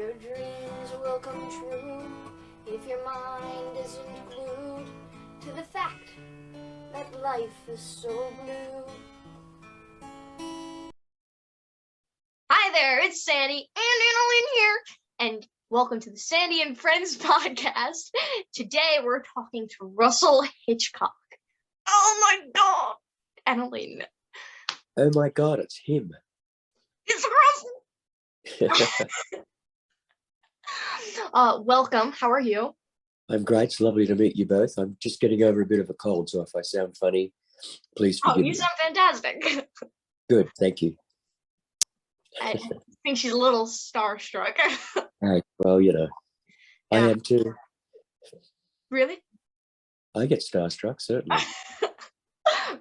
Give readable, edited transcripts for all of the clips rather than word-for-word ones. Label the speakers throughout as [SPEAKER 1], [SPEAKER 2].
[SPEAKER 1] Your dreams will come true if your mind isn't glued to the fact that life is so blue. Hi there, it's Sandy and AnaLynne here, and welcome to the Sandy and Friends podcast. Today we're talking to Russell Hitchcock. Oh my god, AnaLynne.
[SPEAKER 2] Oh my god, it's him.
[SPEAKER 1] It's Russell. Welcome. How are you?
[SPEAKER 2] I'm great. It's lovely to meet you both. I'm just getting over a bit of a cold, so if I sound funny, please forgive me.
[SPEAKER 1] You sound fantastic.
[SPEAKER 2] Good, thank you.
[SPEAKER 1] I think she's a little starstruck.
[SPEAKER 2] Right, well, you know, yeah. I am too.
[SPEAKER 1] Really?
[SPEAKER 2] I get starstruck, certainly.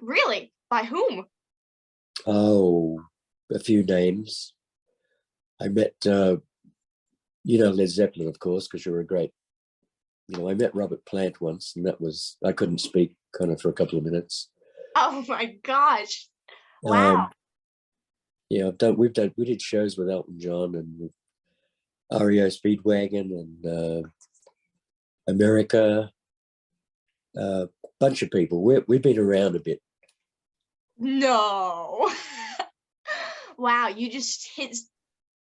[SPEAKER 1] Really? By whom?
[SPEAKER 2] Oh, a few names. I met, Led Zeppelin, of course, because you're a great, I met Robert Plant once, and that was, I couldn't speak kind of for a couple of minutes.
[SPEAKER 1] Oh my gosh. Wow.
[SPEAKER 2] Yeah, we did shows with Elton John and with REO Speedwagon and America, a bunch of people. We've been around a bit.
[SPEAKER 1] No. Wow, you just hit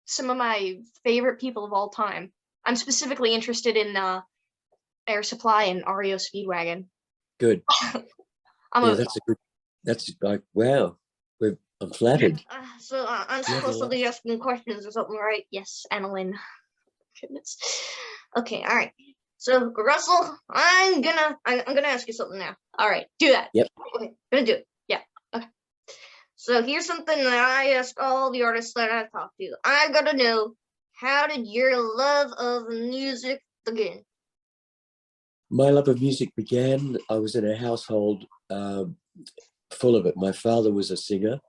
[SPEAKER 1] some of my favorite people of all time. I'm specifically interested in Air Supply and REO Speedwagon.
[SPEAKER 2] Good. That's like, wow. I'm flattered.
[SPEAKER 1] So I'm supposed to be asking questions or something, right? Yes, AnaLynne. Goodness. Okay, all right. So Russell, I'm gonna ask you something now. All right, do that.
[SPEAKER 2] Yep.
[SPEAKER 1] Okay, gonna do it. Yeah. Okay. So here's something that I ask all the artists that I talk to. I gotta know, how did your love of music begin?
[SPEAKER 2] My love of music began, I was in a household full of it. My father was a singer,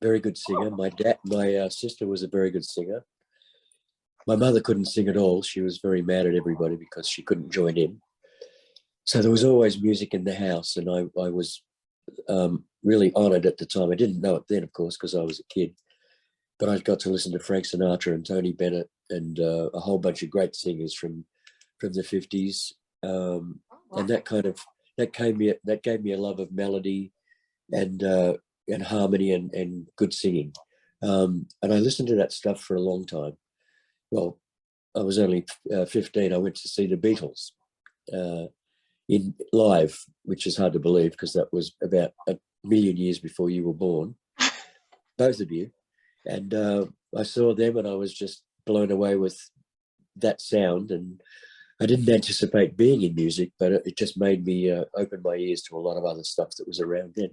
[SPEAKER 2] very good singer. My sister was a very good singer. My mother couldn't sing at all. She was very mad at everybody because she couldn't join in. So there was always music in the house, and I was really honored at the time. I didn't know it then, of course, because I was a kid, but I got to listen to Frank Sinatra and Tony Bennett and a whole bunch of great singers from the 50s, and that gave me a love of melody and harmony and good singing, and I listened to that stuff for a long time. Well, I was only 15. I went to see the Beatles in live, which is hard to believe because that was about a million years before you were born, both of you. And I saw them and I was just blown away with that sound. And I didn't anticipate being in music, but it just made me open my ears to a lot of other stuff that was around then.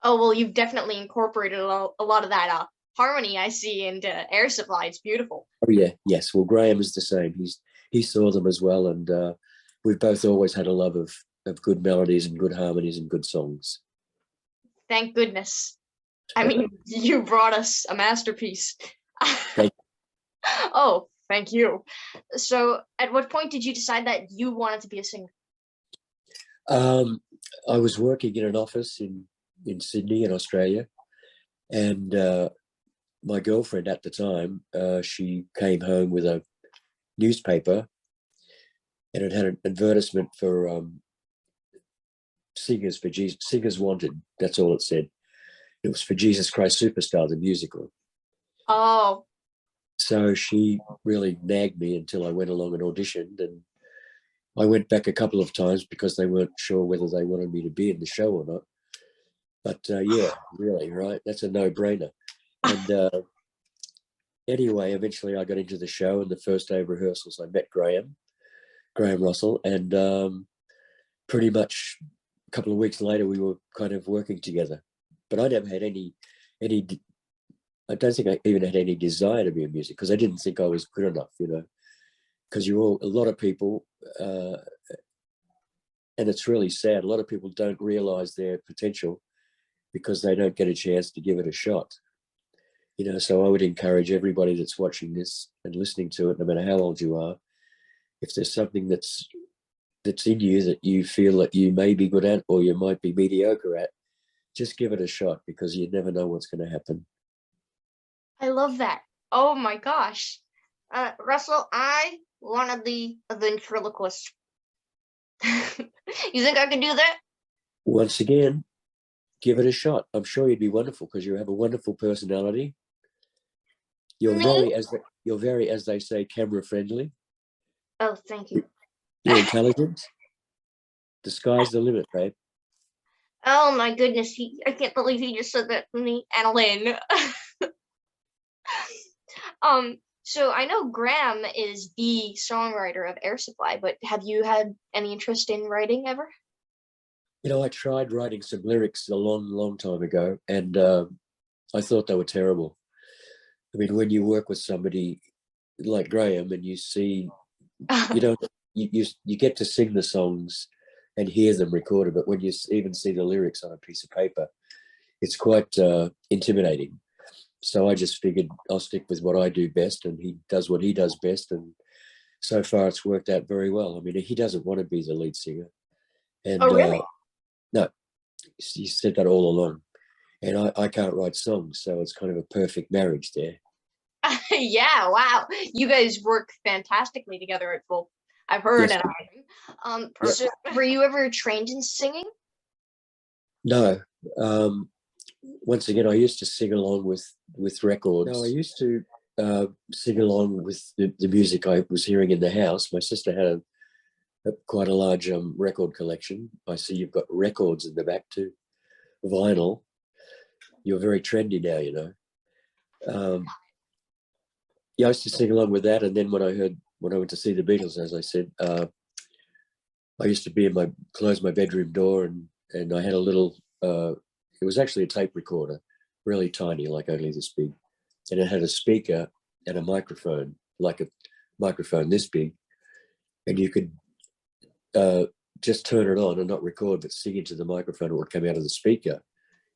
[SPEAKER 1] Oh, well, you've definitely incorporated a lot of that harmony I see into Air Supply. It's beautiful.
[SPEAKER 2] Oh yeah, yes. Well, Graham is the same. He saw them as well, and we've both always had a love of good melodies and good harmonies and good songs.
[SPEAKER 1] Thank goodness. I mean, you brought us a masterpiece.
[SPEAKER 2] Thank you.
[SPEAKER 1] Oh, thank you. So at what point did you decide that you wanted to be a singer?
[SPEAKER 2] I was working in an office in Sydney in Australia, and my girlfriend at the time, she came home with a newspaper, and it had an advertisement for singers for Jesus, singers wanted. That's all it said. It was for Jesus Christ Superstar, the musical.
[SPEAKER 1] Oh.
[SPEAKER 2] So she really nagged me until I went along and auditioned, and I went back a couple of times because they weren't sure whether they wanted me to be in the show or not. But yeah, really, right? That's a no-brainer. And anyway, eventually I got into the show, and the first day of rehearsals, I met Graham Russell, and pretty much a couple of weeks later, we were kind of working together. But I never had any. I don't think I even had any desire to be in music because I didn't think I was good enough, because a lot of people, and it's really sad, a lot of people don't realize their potential because they don't get a chance to give it a shot. So I would encourage everybody that's watching this and listening to it, no matter how old you are, if there's something that's in you that you feel that you may be good at or you might be mediocre at, just give it a shot because you never know what's going to happen.
[SPEAKER 1] I love that. Oh my gosh. Russell, I wanted the ventriloquist. You think I can do that?
[SPEAKER 2] Once again, give it a shot. I'm sure you'd be wonderful because you have a wonderful personality. You're
[SPEAKER 1] Me?
[SPEAKER 2] very, as they say, camera friendly.
[SPEAKER 1] Oh, thank you.
[SPEAKER 2] You're intelligent. The sky's the limit, babe.
[SPEAKER 1] Oh my goodness, I can't believe he just said that to me, AnaLynne. So I know Graham is the songwriter of Air Supply, but have you had any interest in writing ever?
[SPEAKER 2] I tried writing some lyrics a long, long time ago, and I thought they were terrible. I mean, when you work with somebody like Graham and you see, you don't, you get to sing the songs and hear them recorded, but when you even see the lyrics on a piece of paper, it's quite intimidating. So I just figured I'll stick with what I do best, and he does what he does best, and so far it's worked out very well. I mean, he doesn't want to be the lead singer,
[SPEAKER 1] Oh,
[SPEAKER 2] and
[SPEAKER 1] really?
[SPEAKER 2] no, he said that all along. And I can't write songs, so it's kind of a perfect marriage there.
[SPEAKER 1] Yeah, wow. You guys work fantastically together at Full. I've heard
[SPEAKER 2] Yes.
[SPEAKER 1] it.
[SPEAKER 2] Yep.
[SPEAKER 1] So were you ever trained in singing?
[SPEAKER 2] No. Once again, I used to sing along with records. No, I used to sing along with the music I was hearing in the house. My sister had quite a large record collection. I see you've got records in the back too, vinyl. You're very trendy now, Yeah, I used to sing along with that, and then when I went to see the Beatles, as I said, I used to close my bedroom door, and I had a little. It was actually a tape recorder, really tiny, like only this big, and it had a speaker and a microphone, like a microphone this big, and you could just turn it on and not record, but sing into the microphone. It would come out of the speaker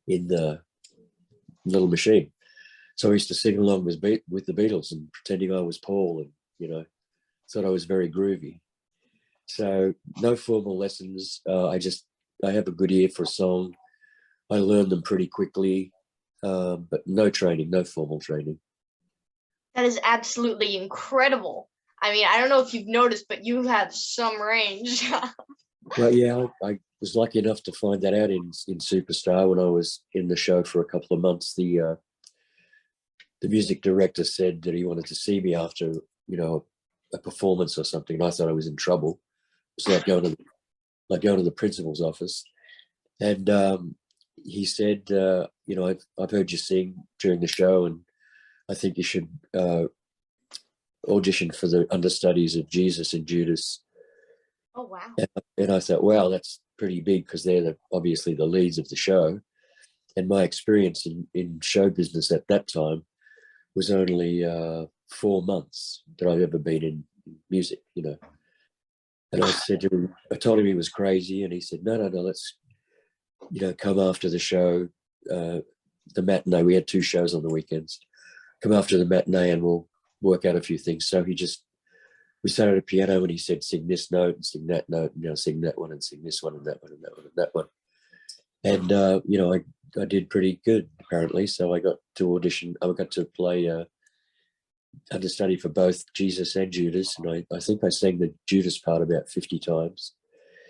[SPEAKER 2] in the little machine. So I used to sing along with the Beatles and pretending I was Paul, and thought I was very groovy. So no formal lessons. I have a good ear for a song. I learned them pretty quickly, but no training, no formal training.
[SPEAKER 1] That is absolutely incredible. I mean, I don't know if you've noticed, but you have some range.
[SPEAKER 2] Well, yeah, I was lucky enough to find that out in Superstar when I was in the show for a couple of months. The music director said that he wanted to see me after a performance or something, and I thought I was in trouble. It's like going to the principal's office, and he said, I've heard you sing during the show, and I think you should audition for the understudies of Jesus and Judas.
[SPEAKER 1] Oh, wow.
[SPEAKER 2] And I thought, wow, that's pretty big because they're obviously the leads of the show. And my experience in show business at that time was only 4 months that I've ever been in music, And I told him he was crazy, and he said, no, let's, come after the show, the matinee. We had 2 shows on the weekends. Come after the matinee, and we'll work out a few things. So we sat at a piano, and he said, sing this note and sing that note, and sing that one and sing this one and that one and that one and that one. And I did pretty good apparently. So I got to audition. I got to play understudy for both Jesus and Judas, and I think I sang the Judas part about 50 times.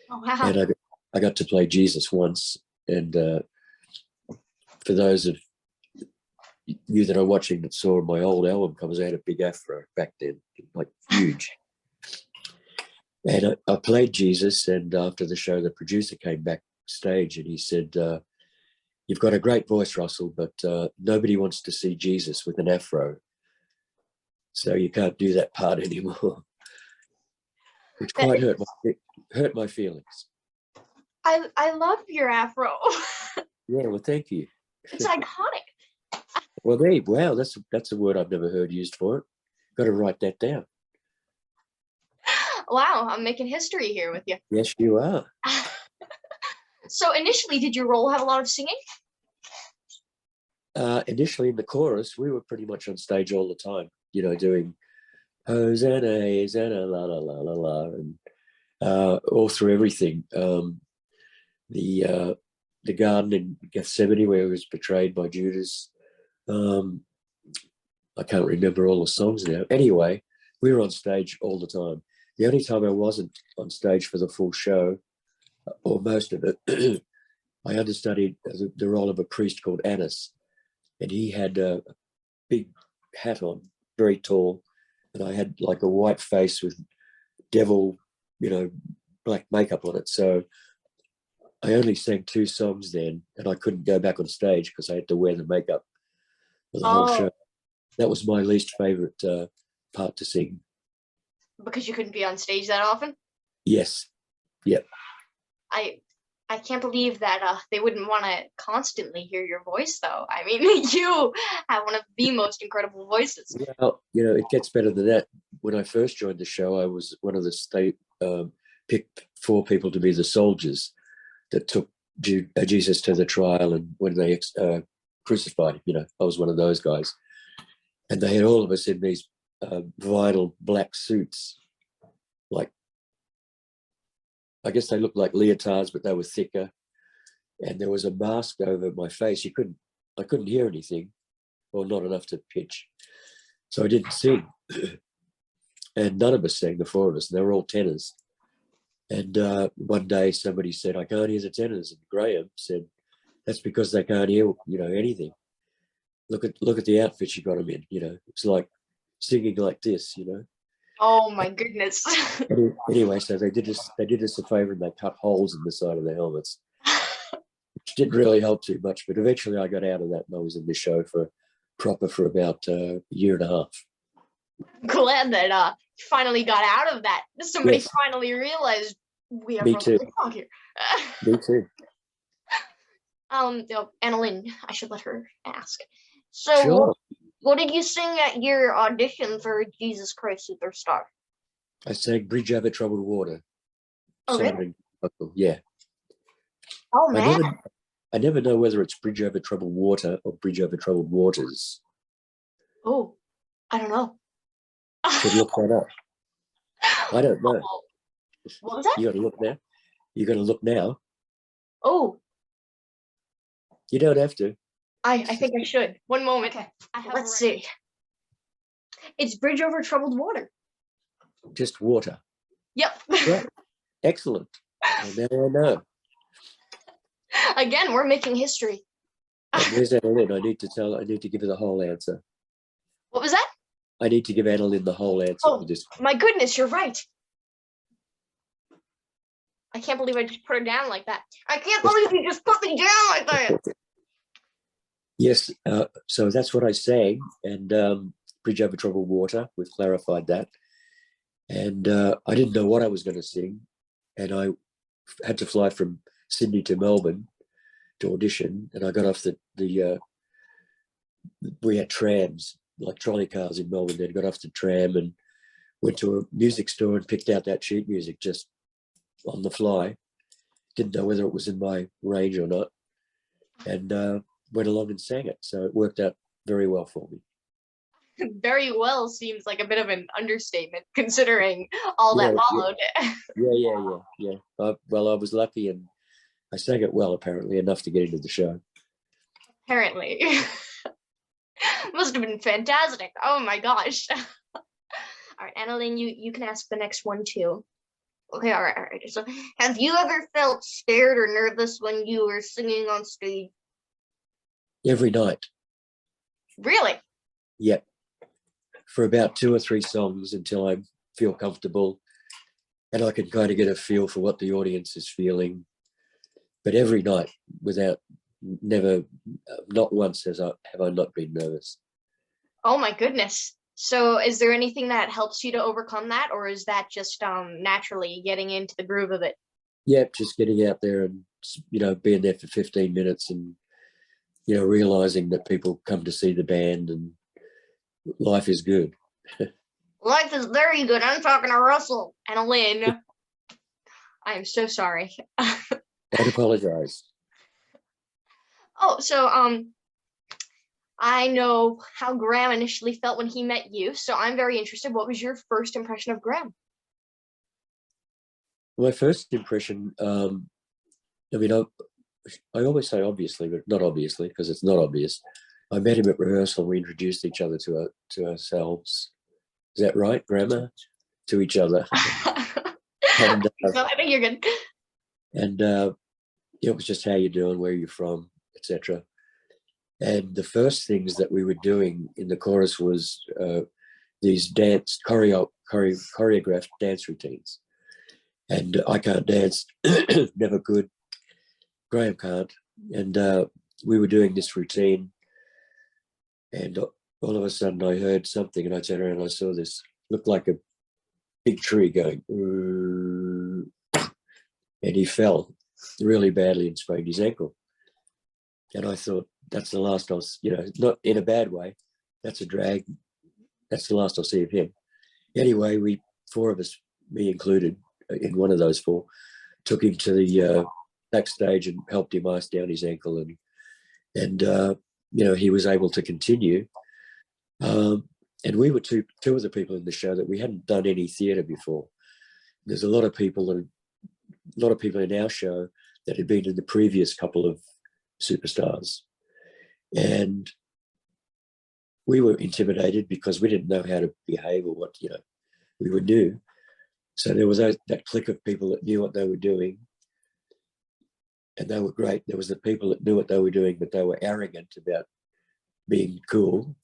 [SPEAKER 1] Oh, wow.
[SPEAKER 2] And I got to play Jesus once. And for those of you that are watching that saw my old album covers, I had a big afro back then, like huge. And I played Jesus, and after the show, the producer came backstage and he said, you've got a great voice, Russell, but nobody wants to see Jesus with an afro. So you can't do that part anymore. Which quite hurt my feelings.
[SPEAKER 1] I love your afro.
[SPEAKER 2] Yeah, well, thank you.
[SPEAKER 1] It's iconic.
[SPEAKER 2] Well, wow, that's a word I've never heard used for it. Got to write that down.
[SPEAKER 1] Wow, I'm making history here with you.
[SPEAKER 2] Yes, you are.
[SPEAKER 1] So initially, did your role have a lot of singing?
[SPEAKER 2] Initially in the chorus, we were pretty much on stage all the time, doing Hosanna, Hosanna, la la la la la, and all through everything. The garden in Gethsemane where he was betrayed by Judas. I can't remember all the songs now. Anyway, we were on stage all the time. The only time I wasn't on stage for the full show, or most of it, I understudied the role of a priest called Annas, and he had a big hat on, very tall, and I had like a white face with devil, black makeup on it. So I only sang 2 songs then, and I couldn't go back on stage because I had to wear the makeup for the whole show. That was my least favorite part to sing.
[SPEAKER 1] Because you couldn't be on stage that often?
[SPEAKER 2] Yes. Yep.
[SPEAKER 1] I can't believe that they wouldn't want to constantly hear your voice, though. I mean, you have one of the most incredible voices.
[SPEAKER 2] Well, it gets better than that. When I first joined the show, I was one of the state picked 4 people to be the soldiers that took Jesus to the trial, and when they crucified him, I was one of those guys. And they had all of us in these vinyl black suits, like, I guess they looked like leotards, but they were thicker. And there was a mask over my face. I couldn't hear anything, or not enough to pitch. So I didn't sing. And none of us sang, the 4 of us, and they were all tenors. And one day somebody said, I can't hear the tenors. And Graham said, that's because they can't hear, anything. Look at the outfit you got them in, It's like singing like this,
[SPEAKER 1] Oh my goodness.
[SPEAKER 2] Anyway, so they did us a favor, and they cut holes in the side of their helmets, which didn't really help too much. But eventually I got out of that, and I was in the show for about a year and a half.
[SPEAKER 1] Glad that you finally got out of that. Somebody
[SPEAKER 2] Yes.
[SPEAKER 1] finally realized we have
[SPEAKER 2] Me
[SPEAKER 1] Russell
[SPEAKER 2] too.
[SPEAKER 1] Hitchcock here.
[SPEAKER 2] Me too.
[SPEAKER 1] AnaLynne, I should let her ask. So,
[SPEAKER 2] Sure.
[SPEAKER 1] what did you sing at your audition for Jesus Christ Superstar?
[SPEAKER 2] I sang Bridge Over Troubled Water.
[SPEAKER 1] Oh,
[SPEAKER 2] Simon
[SPEAKER 1] really?
[SPEAKER 2] and Garfunkel, yeah.
[SPEAKER 1] Oh, man.
[SPEAKER 2] I never know whether it's Bridge Over Troubled Water or Bridge Over Troubled Waters.
[SPEAKER 1] Oh, I don't know.
[SPEAKER 2] Should look that up. I don't know.
[SPEAKER 1] What was that?
[SPEAKER 2] You got to look now. You got to look now.
[SPEAKER 1] Oh.
[SPEAKER 2] You don't have to.
[SPEAKER 1] I think I should. One moment. Okay. Let's see. It's Bridge Over Troubled Water.
[SPEAKER 2] Just water.
[SPEAKER 1] Yep.
[SPEAKER 2] Right. Excellent. Well, now I know.
[SPEAKER 1] Again, we're making history.
[SPEAKER 2] And where's AnaLynne? I need to give her the whole answer.
[SPEAKER 1] What was that?
[SPEAKER 2] I need to give AnaLynne the whole answer for this.
[SPEAKER 1] My goodness, you're right. I can't believe I just put her down like that. I can't believe you just put me down like that.
[SPEAKER 2] Yes, so that's what I sang, and Bridge Over Troubled Water, we've clarified that. And I didn't know what I was going to sing, and I had to fly from Sydney to Melbourne to audition, and I got off we had trams, like trolley cars in Melbourne, then got off the tram and went to a music store and picked out that sheet music just on the fly. Didn't know whether it was in my range or not, and went along and sang it. So it worked out very well for me.
[SPEAKER 1] Very well seems like a bit of an understatement, considering all that followed.
[SPEAKER 2] Yeah. Well, I was lucky, and I sang it well, apparently, enough to get into the show.
[SPEAKER 1] Apparently. Must have been fantastic. Oh my gosh. All right, AnaLynne, you can ask the next one too. Okay, all right. So, have you ever felt scared or nervous when you were singing on stage?
[SPEAKER 2] Every night.
[SPEAKER 1] Really?
[SPEAKER 2] Yep. For about 2 or 3 songs until I feel comfortable and I can kind of get a feel for what the audience is feeling. But every night, not once have I not been nervous.
[SPEAKER 1] Oh my goodness. So is there anything that helps you to overcome that, or is that just naturally getting into the groove of it?
[SPEAKER 2] Yep, just getting out there and, being there for 15 minutes and, realizing that people come to see the band and life is good.
[SPEAKER 1] Life is very good. I'm talking to Russell. AnaLynne. I am so sorry.
[SPEAKER 2] Don't apologize.
[SPEAKER 1] Oh, so I know how Graham initially felt when he met you, so I'm very interested. What was your first impression of Graham?
[SPEAKER 2] My first impression, I always say obviously, but not obviously, because it's not obvious. I met him at rehearsal. We introduced each other to ourselves, Is that right? Grammar to each other. And
[SPEAKER 1] No, I think you're good.
[SPEAKER 2] and it was just how you doing, where you're from, etc. And the first things that we were doing in the chorus was these choreographed dance routines. And I can't dance, never could. Graham can't. And we were doing this routine, and all of a sudden I heard something, and I turned around and I saw this, looked like a big tree going, and he fell really badly and sprained his ankle. And I thought, that's the last I'll, not in a bad way, that's a drag. That's the last I'll see of him. Anyway, we, four of us, me included, in one of those four, took him to the backstage and helped him ice down his ankle, and he was able to continue. And we were two of the people in the show that we hadn't done any theatre before. There's a lot of people in our show that had been in the previous couple of Superstars, and we were intimidated because we didn't know how to behave or what, we were new. So there was that clique of people that knew what they were doing, and they were great. There was the people that knew what they were doing, but they were arrogant about being cool.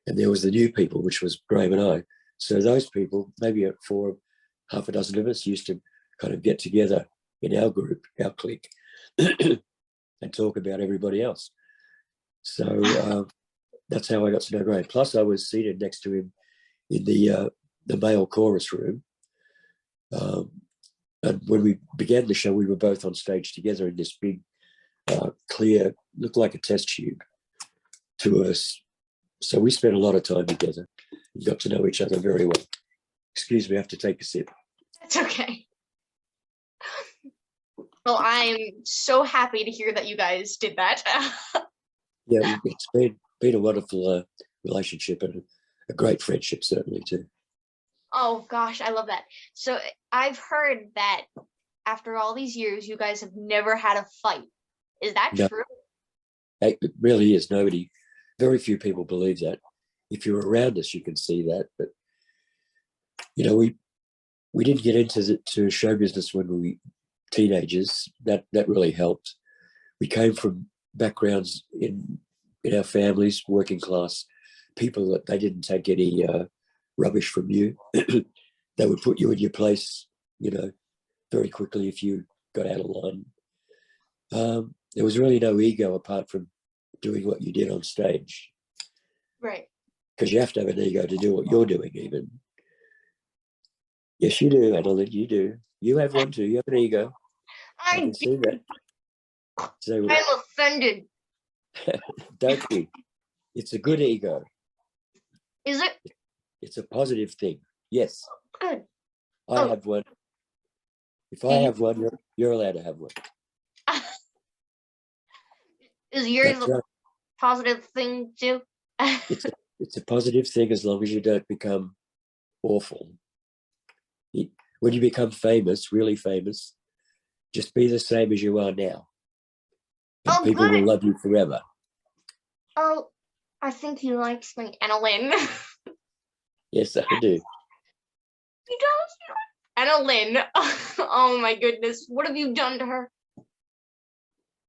[SPEAKER 2] And there was the new people, which was Graham and I. So those people, maybe half a dozen of us, used to kind of get together in our group, our clique, and talk about everybody else. So that's how I got to know Graham. Plus, I was seated next to him in the male chorus room. And when we began the show, we were both on stage together in this big, clear, looked like a test tube to us. So we spent a lot of time together and got to know each other very well. Excuse me, I have to take a sip.
[SPEAKER 1] That's okay. Well, I'm so happy to hear that you guys did that.
[SPEAKER 2] Yeah, it's been a wonderful relationship and a great friendship, certainly, too.
[SPEAKER 1] Oh, gosh, I love that. So I've heard that after all these years, you guys have never had a fight. Is that true?
[SPEAKER 2] It really is. Very few people believe that. If you're around us, you can see that. But, we didn't get into show business when we were teenagers. That really helped. We came from backgrounds in our families, working class people, that they didn't take any rubbish from you. They would put you in your place, very quickly if you got out of line. There was really no ego apart from doing what you did on stage.
[SPEAKER 1] Right.
[SPEAKER 2] Because you have to have an ego to do what you're doing, even. Yes, you do, AnaLynne, you do. You have one too. You have an ego. I can see that. So,
[SPEAKER 1] I'm offended.
[SPEAKER 2] Don't be. It's a good ego.
[SPEAKER 1] Is it?
[SPEAKER 2] It's a positive thing. Yes.
[SPEAKER 1] Good.
[SPEAKER 2] I have one. If I have one, you're allowed to have one.
[SPEAKER 1] Is yours a positive thing too?
[SPEAKER 2] It's a positive thing as long as you don't become awful. When you become famous, really famous, just be the same as you are now. And people will love you forever.
[SPEAKER 1] Oh, I think he likes me, AnaLynne.
[SPEAKER 2] Yes, I do.
[SPEAKER 1] He does? AnaLynne. Oh my goodness. What have you done to her?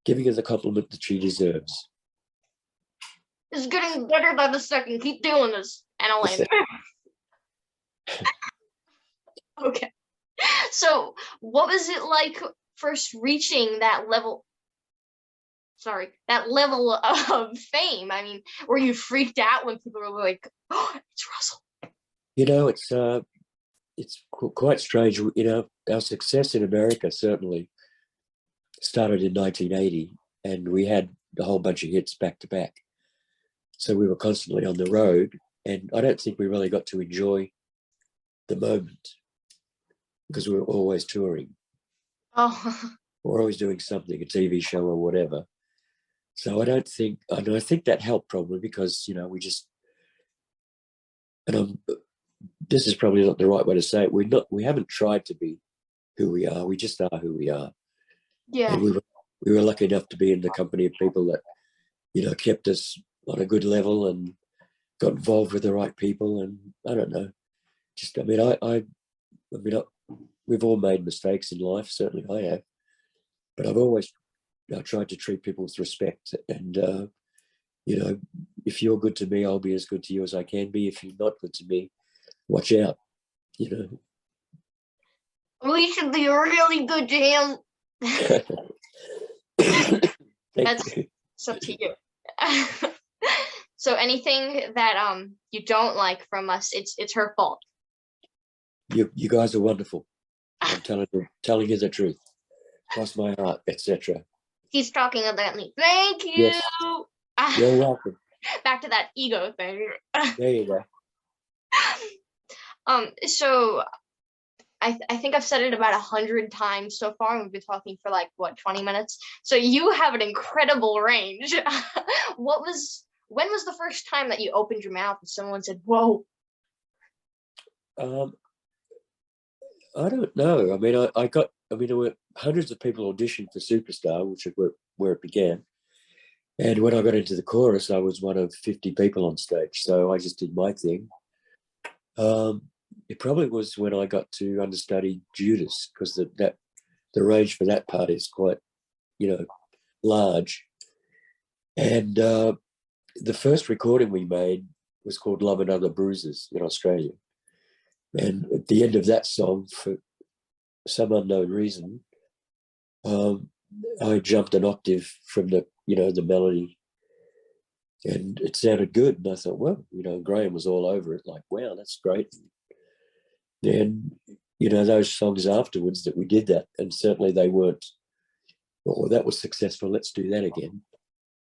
[SPEAKER 2] Giving her the compliment that she deserves.
[SPEAKER 1] It's getting better by the second. Keep doing this, AnaLynne. Okay. So, what was it like first reaching that level? That level of fame? I mean, were you freaked out when people were like, "Oh, it's Russell"?
[SPEAKER 2] It's quite strange. Our success in America certainly started in 1980, and we had a whole bunch of hits back to back. So we were constantly on the road, and I don't think we really got to enjoy the moment because we were always touring.
[SPEAKER 1] Oh.
[SPEAKER 2] We're always doing something, a TV show or whatever. So I think that helped probably because, we just, and this is probably not the right way to say it. We haven't tried to be who we are. We just are who we are.
[SPEAKER 1] Yeah.
[SPEAKER 2] And we were lucky enough to be in the company of people that, kept us on a good level and got involved with the right people. And I don't know, just, we've all made mistakes in life. Certainly I have, but I've always tried to treat people with respect. And, if you're good to me, I'll be as good to you as I can be. If you're not good to me, watch out,
[SPEAKER 1] We should be really good to him. That's up to you. So anything that you don't like from us, it's her fault.
[SPEAKER 2] You guys are wonderful. I'm telling you the truth. Cross my heart, etc.
[SPEAKER 1] He's talking about me. Thank you.
[SPEAKER 2] Yes. You're welcome.
[SPEAKER 1] Back to that ego thing.
[SPEAKER 2] There you go.
[SPEAKER 1] So I think I've said it about 100 times so far, and we've been talking for 20 minutes. So you have an incredible range. When was the first time that you opened your mouth and someone said, "Whoa"?
[SPEAKER 2] I don't know. There were hundreds of people auditioned for Superstar, which is where it began. And when I got into the chorus, I was one of 50 people on stage. So I just did my thing. It probably was when I got to understudy Judas, because the range for that part is quite, large. And the first recording we made was called Love and Other Bruises in Australia. And at the end of that song, for some unknown reason, I jumped an octave from the melody, and it sounded good. And I thought, well, Graham was all over it, like, wow, that's great. And, those songs afterwards that we did that, and certainly they weren't, that was successful, let's do that again.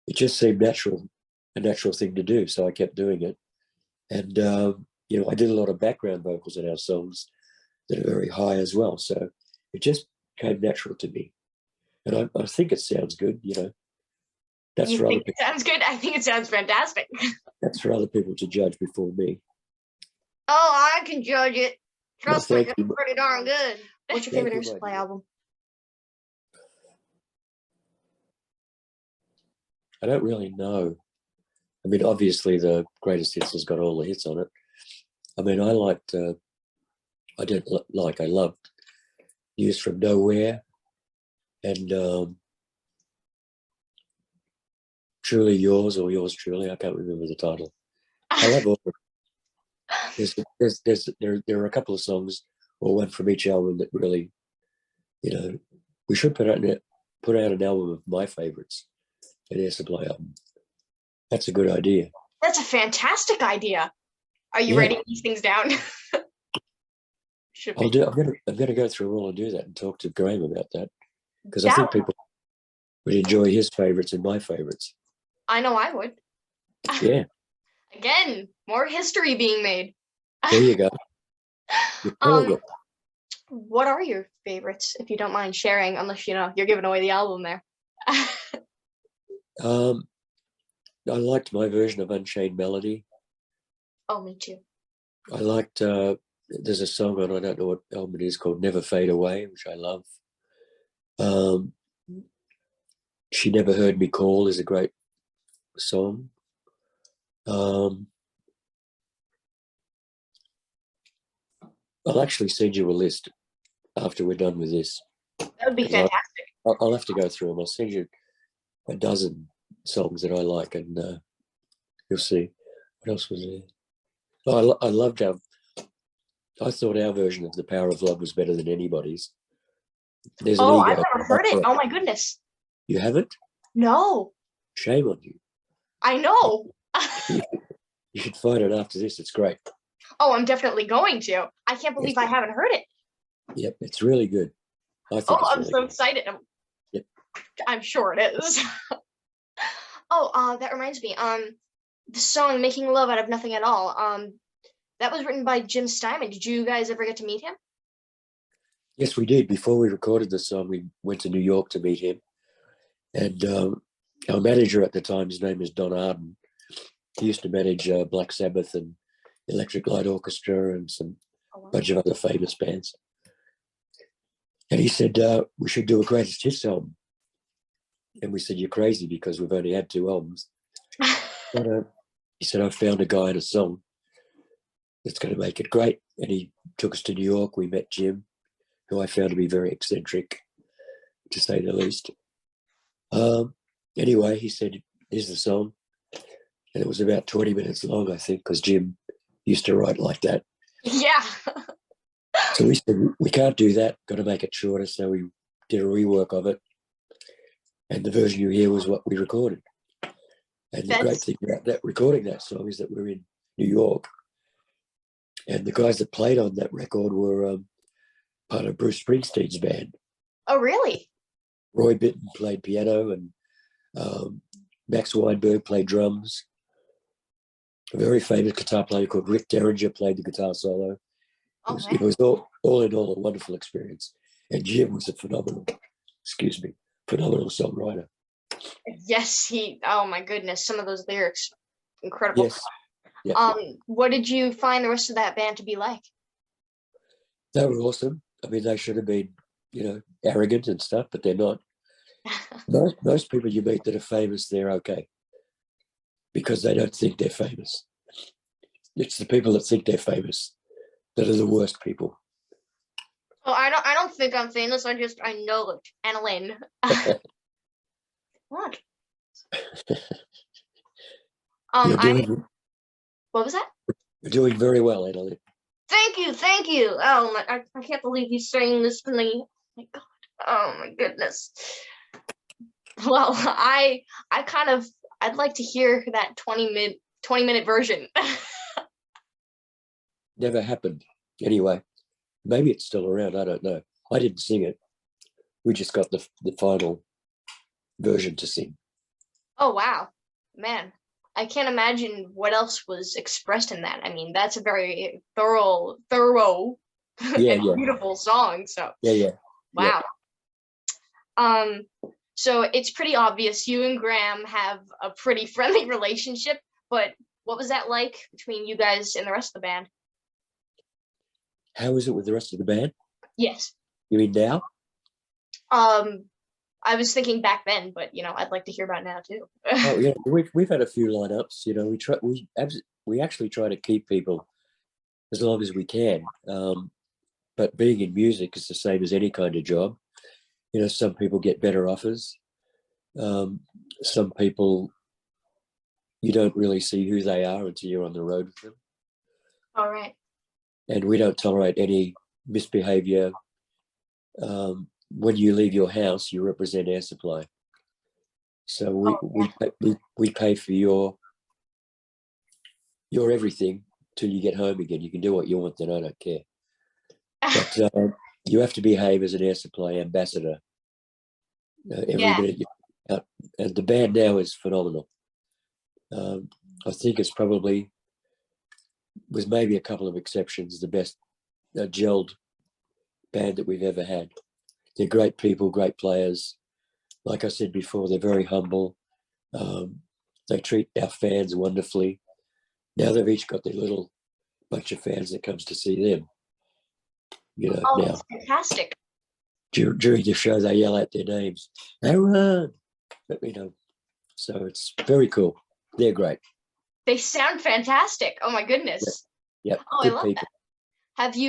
[SPEAKER 2] It just seemed a natural thing to do. So I kept doing it. And, I did a lot of background vocals in our songs that are very high as well. So it just came natural to me. And I think it sounds good, That's
[SPEAKER 1] You
[SPEAKER 2] for
[SPEAKER 1] think
[SPEAKER 2] other
[SPEAKER 1] it sounds good? I think it sounds fantastic.
[SPEAKER 2] That's for other people to judge before me.
[SPEAKER 1] Oh, I can judge it. Trust me,
[SPEAKER 2] thank
[SPEAKER 1] it's
[SPEAKER 2] you.
[SPEAKER 1] pretty darn good. What's your
[SPEAKER 2] Thank
[SPEAKER 1] favorite
[SPEAKER 2] you,
[SPEAKER 1] Air Supply album?
[SPEAKER 2] I don't really know. Obviously the Greatest Hits has got all the hits on it. I liked, I loved News from Nowhere and Truly Yours, or Yours Truly. I can't remember the title. I love all of it. There are a couple of songs, or one from each album, that really, we should put out an album of my favorites, an Air Supply album. That's a good idea.
[SPEAKER 1] That's a fantastic idea. Are you writing these things down?
[SPEAKER 2] I'm gonna go through all and do that and talk to Graham about that, because I think people would enjoy his favorites and my favorites.
[SPEAKER 1] I know I would.
[SPEAKER 2] Yeah.
[SPEAKER 1] Again, more history being made.
[SPEAKER 2] There you go.
[SPEAKER 1] What are your favorites, if you don't mind sharing, unless you're giving away the album there?
[SPEAKER 2] I liked my version of Unchained Melody.
[SPEAKER 1] Oh, me too.
[SPEAKER 2] I liked there's a song on, I don't know what album it is, called Never Fade Away, which I love. She Never Heard Me Call is a great song. I'll actually send you a list after we're done with this.
[SPEAKER 1] That would be fantastic.
[SPEAKER 2] I'll have to go through them. I'll send you a dozen songs that I like, and you'll see. What else was there? Oh, I loved I thought our version of The Power of Love was better than anybody's. There's an ego.
[SPEAKER 1] I've never heard it. Oh my goodness.
[SPEAKER 2] You haven't?
[SPEAKER 1] No.
[SPEAKER 2] Shame on you.
[SPEAKER 1] I know.
[SPEAKER 2] You should find it after this. It's great.
[SPEAKER 1] Oh, I'm definitely going to. I can't believe I haven't heard it.
[SPEAKER 2] Yep, it's really good.
[SPEAKER 1] I'm so excited.
[SPEAKER 2] Yep.
[SPEAKER 1] I'm sure it is. That reminds me. The song "Making Love Out of Nothing at All." That was written by Jim Steinman. Did you guys ever get to meet him?
[SPEAKER 2] Yes, we did. Before we recorded the song, we went to New York to meet him. And our manager at the time, his name is Don Arden. He used to manage Black Sabbath and Electric Light Orchestra and bunch of other famous bands. And he said, we should do a Greatest Hits album. And we said, you're crazy, because we've only had 2 albums. But he said, I found a guy and a song. that's going to make it great. And he took us to New York. We met Jim, who I found to be very eccentric, to say the least. Anyway, he said, here's the song. And it was about 20 minutes long, I think, because Jim used to write like that.
[SPEAKER 1] Yeah.
[SPEAKER 2] So we said, we can't do that, got to make it shorter. So we did a rework of it. And the version you hear was what we recorded. And the great thing about that recording that song is that we're in New York. And the guys that played on that record were part of Bruce Springsteen's band.
[SPEAKER 1] Oh, really?
[SPEAKER 2] Roy Bittan played piano, and Max Weinberg played drums. A very famous guitar player called Rick Derringer played the guitar solo. It was all in all a wonderful experience. And Jim was a phenomenal songwriter.
[SPEAKER 1] Yes, oh my goodness, some of those lyrics, incredible.
[SPEAKER 2] Yes. Yep.
[SPEAKER 1] What did you find the rest of that band to be like?
[SPEAKER 2] They were awesome. I mean, they should have been, arrogant and stuff, but they're not. Most people you meet that are famous, they're okay, because they don't think they're famous. It's the people that think they're famous that are the worst people.
[SPEAKER 1] Oh, I don't think I'm famous. I know AnaLynne. What? What was that?
[SPEAKER 2] You're doing very well, AnaLynne.
[SPEAKER 1] Thank you. Oh my! I can't believe he's saying this to me. Oh my God! Oh my goodness. Well, I'd like to hear that 20-minute version.
[SPEAKER 2] Never happened. Anyway, maybe it's still around. I don't know. I didn't sing it. We just got the final version to sing.
[SPEAKER 1] Oh wow, man! I can't imagine what else was expressed in that. I mean, that's a very thorough, beautiful song. So
[SPEAKER 2] yeah.
[SPEAKER 1] Wow. So it's pretty obvious you and Graham have a pretty friendly relationship, but what was that like between you guys and the rest of the band?
[SPEAKER 2] How is it with the rest of the band?
[SPEAKER 1] Yes.
[SPEAKER 2] You mean now?
[SPEAKER 1] I was thinking back then, but I'd like to hear about now too.
[SPEAKER 2] Oh yeah, we've had a few lineups. We actually try to keep people as long as we can. But being in music is the same as any kind of job. Some people get better offers. Some people, you don't really see who they are until you're on the road with them.
[SPEAKER 1] All right.
[SPEAKER 2] And we don't tolerate any misbehavior. When you leave your house, you represent Air Supply. So we pay for your everything till you get home again. You can do what you want, then I don't care. But you have to behave as an Air Supply ambassador every minute you're out. And the band now is phenomenal. I think it's probably, with maybe a couple of exceptions, the best gelled band that we've ever had. They're great people, great players. Like I said before, they're very humble. They treat our fans wonderfully. Now they've each got their little bunch of fans that comes to see them.
[SPEAKER 1] Now.
[SPEAKER 2] That's
[SPEAKER 1] fantastic.
[SPEAKER 2] During the show, they yell out their names. Aaron, let me know. So it's very cool. They're great.
[SPEAKER 1] They sound fantastic. Oh my goodness.
[SPEAKER 2] Yep.
[SPEAKER 1] Oh, I love people. That. Do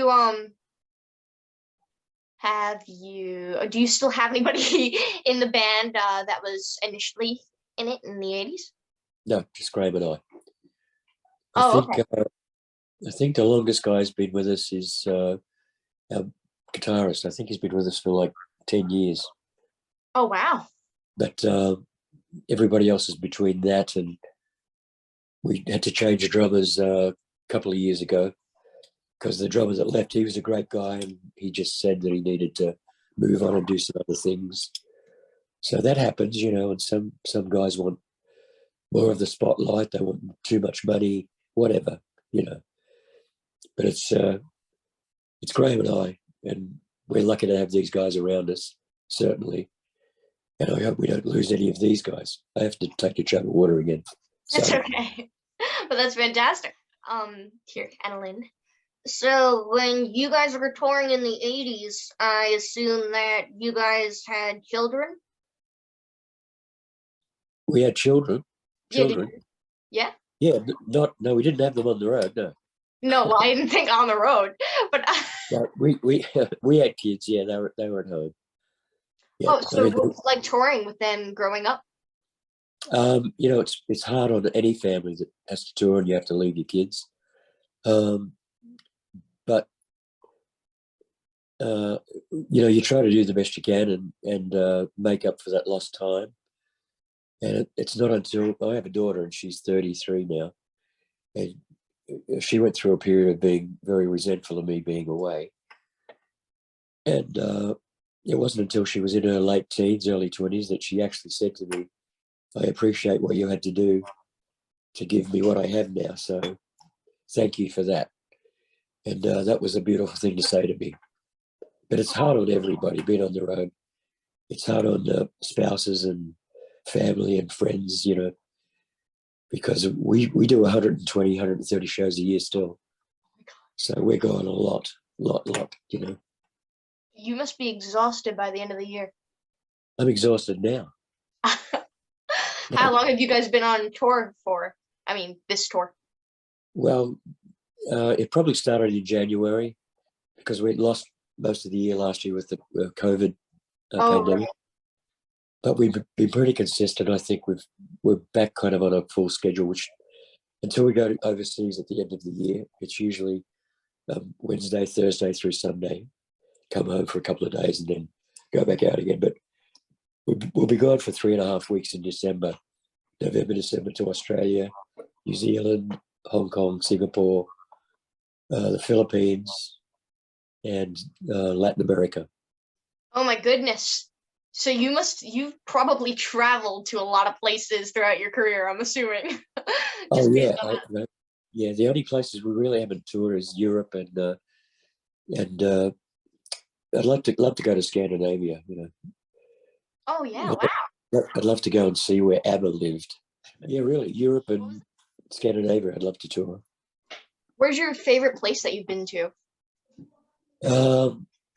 [SPEAKER 1] you still have anybody in the band that was initially in it in the 80s?
[SPEAKER 2] No, just Graham and I.
[SPEAKER 1] Okay.
[SPEAKER 2] I think the longest guy's been with us is our guitarist. I think he's been with us for like 10 years.
[SPEAKER 1] Oh, wow.
[SPEAKER 2] But everybody else is between that, and we had to change drummers a couple of years ago because the drummer that left, he was a great guy, and he just said that he needed to move on and do some other things. So that happens, and some guys want more of the spotlight. They want too much money, whatever, But it's Graham and I, and we're lucky to have these guys around us, certainly. And I hope we don't lose any of these guys. I have to take a jug of water again.
[SPEAKER 1] That's okay. But that's fantastic. Here, AnaLynne. So when you guys were touring in the 80s, I assume that you guys had children?
[SPEAKER 2] We had children.
[SPEAKER 1] Yeah. Yeah?
[SPEAKER 2] Yeah, no, we didn't have them on the road, no.
[SPEAKER 1] No, well, I didn't think on the road, but
[SPEAKER 2] But we had kids. Yeah, they were at home. Yeah,
[SPEAKER 1] oh,
[SPEAKER 2] I
[SPEAKER 1] so
[SPEAKER 2] mean,
[SPEAKER 1] what was it like touring with them growing up?
[SPEAKER 2] it's hard on any family that has to tour and you have to leave your kids. Um, but uh, you try to do the best you can and make up for that lost time. And it's not until I have a daughter and she's 33 now, and she went through a period of being very resentful of me being away. And it wasn't until she was in her late teens, early 20s that she actually said to me, I appreciate what you had to do to give me what I have now. So thank you for that. And that was a beautiful thing to say to me. But it's hard on everybody being on the road. It's hard on spouses and family and friends, because we do 120, 130 shows a year still. So we're going a lot.
[SPEAKER 1] You must be exhausted by the end of the year.
[SPEAKER 2] I'm exhausted now.
[SPEAKER 1] How long have you guys been on tour for? I mean, this tour.
[SPEAKER 2] Well, it probably started in January because we lost most of the year last year with the COVID
[SPEAKER 1] Oh,
[SPEAKER 2] pandemic.
[SPEAKER 1] right.
[SPEAKER 2] But we've been pretty consistent. I think we're back kind of on a full schedule, which until we go to overseas at the end of the year, it's usually Wednesday, Thursday through Sunday, come home for a couple of days and then go back out again. But we'll be gone for 3.5 weeks in December, November, December, to Australia, New Zealand, Hong Kong, Singapore, the Philippines, and Latin America.
[SPEAKER 1] Oh my goodness. So you've probably traveled to a lot of places throughout your career, I'm assuming.
[SPEAKER 2] Oh
[SPEAKER 1] Just
[SPEAKER 2] yeah,
[SPEAKER 1] based on that.
[SPEAKER 2] yeah. The only places we really haven't toured is Europe and I'd love to go to Scandinavia.
[SPEAKER 1] Oh yeah, wow.
[SPEAKER 2] I'd love to go and see where ABBA lived. Yeah, really, Europe and Scandinavia. I'd love to tour.
[SPEAKER 1] Where's your favorite place that you've been to?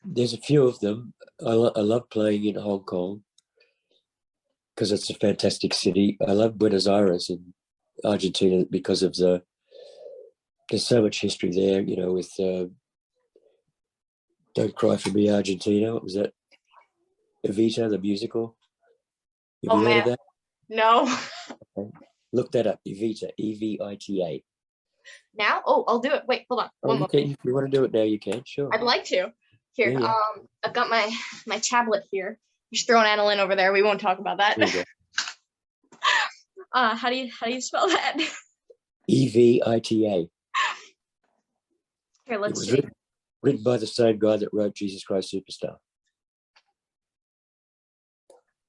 [SPEAKER 2] There's a few of them. I love playing in Hong Kong because it's a fantastic city. I love Buenos Aires in Argentina because of there's so much history there. With Don't Cry for Me, Argentina. What was that? Evita, the musical. Have
[SPEAKER 1] Oh
[SPEAKER 2] you heard
[SPEAKER 1] man,
[SPEAKER 2] of that?
[SPEAKER 1] no.
[SPEAKER 2] Okay. Look that up. Evita, Evita.
[SPEAKER 1] Now? Oh, I'll do it. Wait, hold on.
[SPEAKER 2] Oh,
[SPEAKER 1] One
[SPEAKER 2] you
[SPEAKER 1] moment.
[SPEAKER 2] can. If you want to do it now, you can. Sure.
[SPEAKER 1] I'd like to.
[SPEAKER 2] Yeah,
[SPEAKER 1] Here,
[SPEAKER 2] yeah.
[SPEAKER 1] I've got my tablet here. Just throwing AnaLynne over there. We won't talk about that.
[SPEAKER 2] There you go.
[SPEAKER 1] How do you spell that?
[SPEAKER 2] Evita.
[SPEAKER 1] Here,
[SPEAKER 2] It
[SPEAKER 1] let's
[SPEAKER 2] was
[SPEAKER 1] see.
[SPEAKER 2] written by the same guy that wrote Jesus Christ Superstar.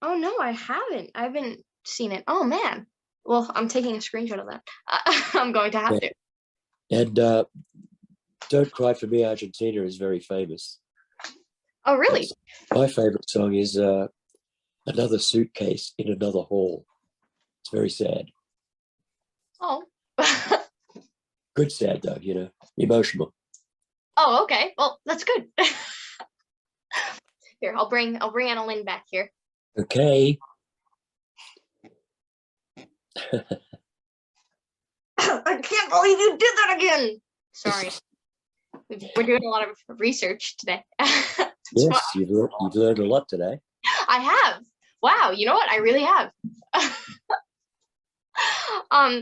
[SPEAKER 1] Oh no, I haven't seen it. Oh man. Well, I'm taking a screenshot of that. I'm going to have
[SPEAKER 2] Yeah.
[SPEAKER 1] to.
[SPEAKER 2] And Don't Cry for Me, Argentina is very famous.
[SPEAKER 1] Oh really?
[SPEAKER 2] My favorite song is Another Suitcase in Another Hall. It's very sad.
[SPEAKER 1] Oh.
[SPEAKER 2] Good sad though, emotional.
[SPEAKER 1] Oh, okay. Well, that's good. Here, I'll bring AnaLynne back here.
[SPEAKER 2] Okay.
[SPEAKER 1] I can't believe you did that again. Sorry. We're doing a lot of research today.
[SPEAKER 2] Yes, you've learned a lot today.
[SPEAKER 1] I have. Wow, you know what? I really have. All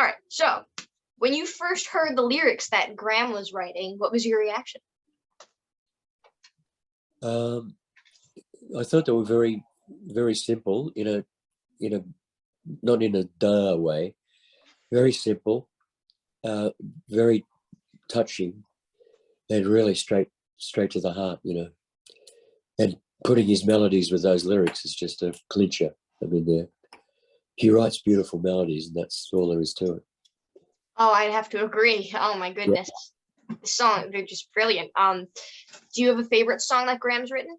[SPEAKER 1] right. So, when you first heard the lyrics that Graham was writing, what was your reaction?
[SPEAKER 2] I thought they were very, very simple in a not in a duh way. Very simple, very touching, and really straight to the heart. And putting his melodies with those lyrics is just a clincher. I mean, he writes beautiful melodies, and that's all there is to it.
[SPEAKER 1] Oh, I'd have to agree. Oh my goodness. Yeah. The song, they're just brilliant. Do you have a favorite song that Graham's written?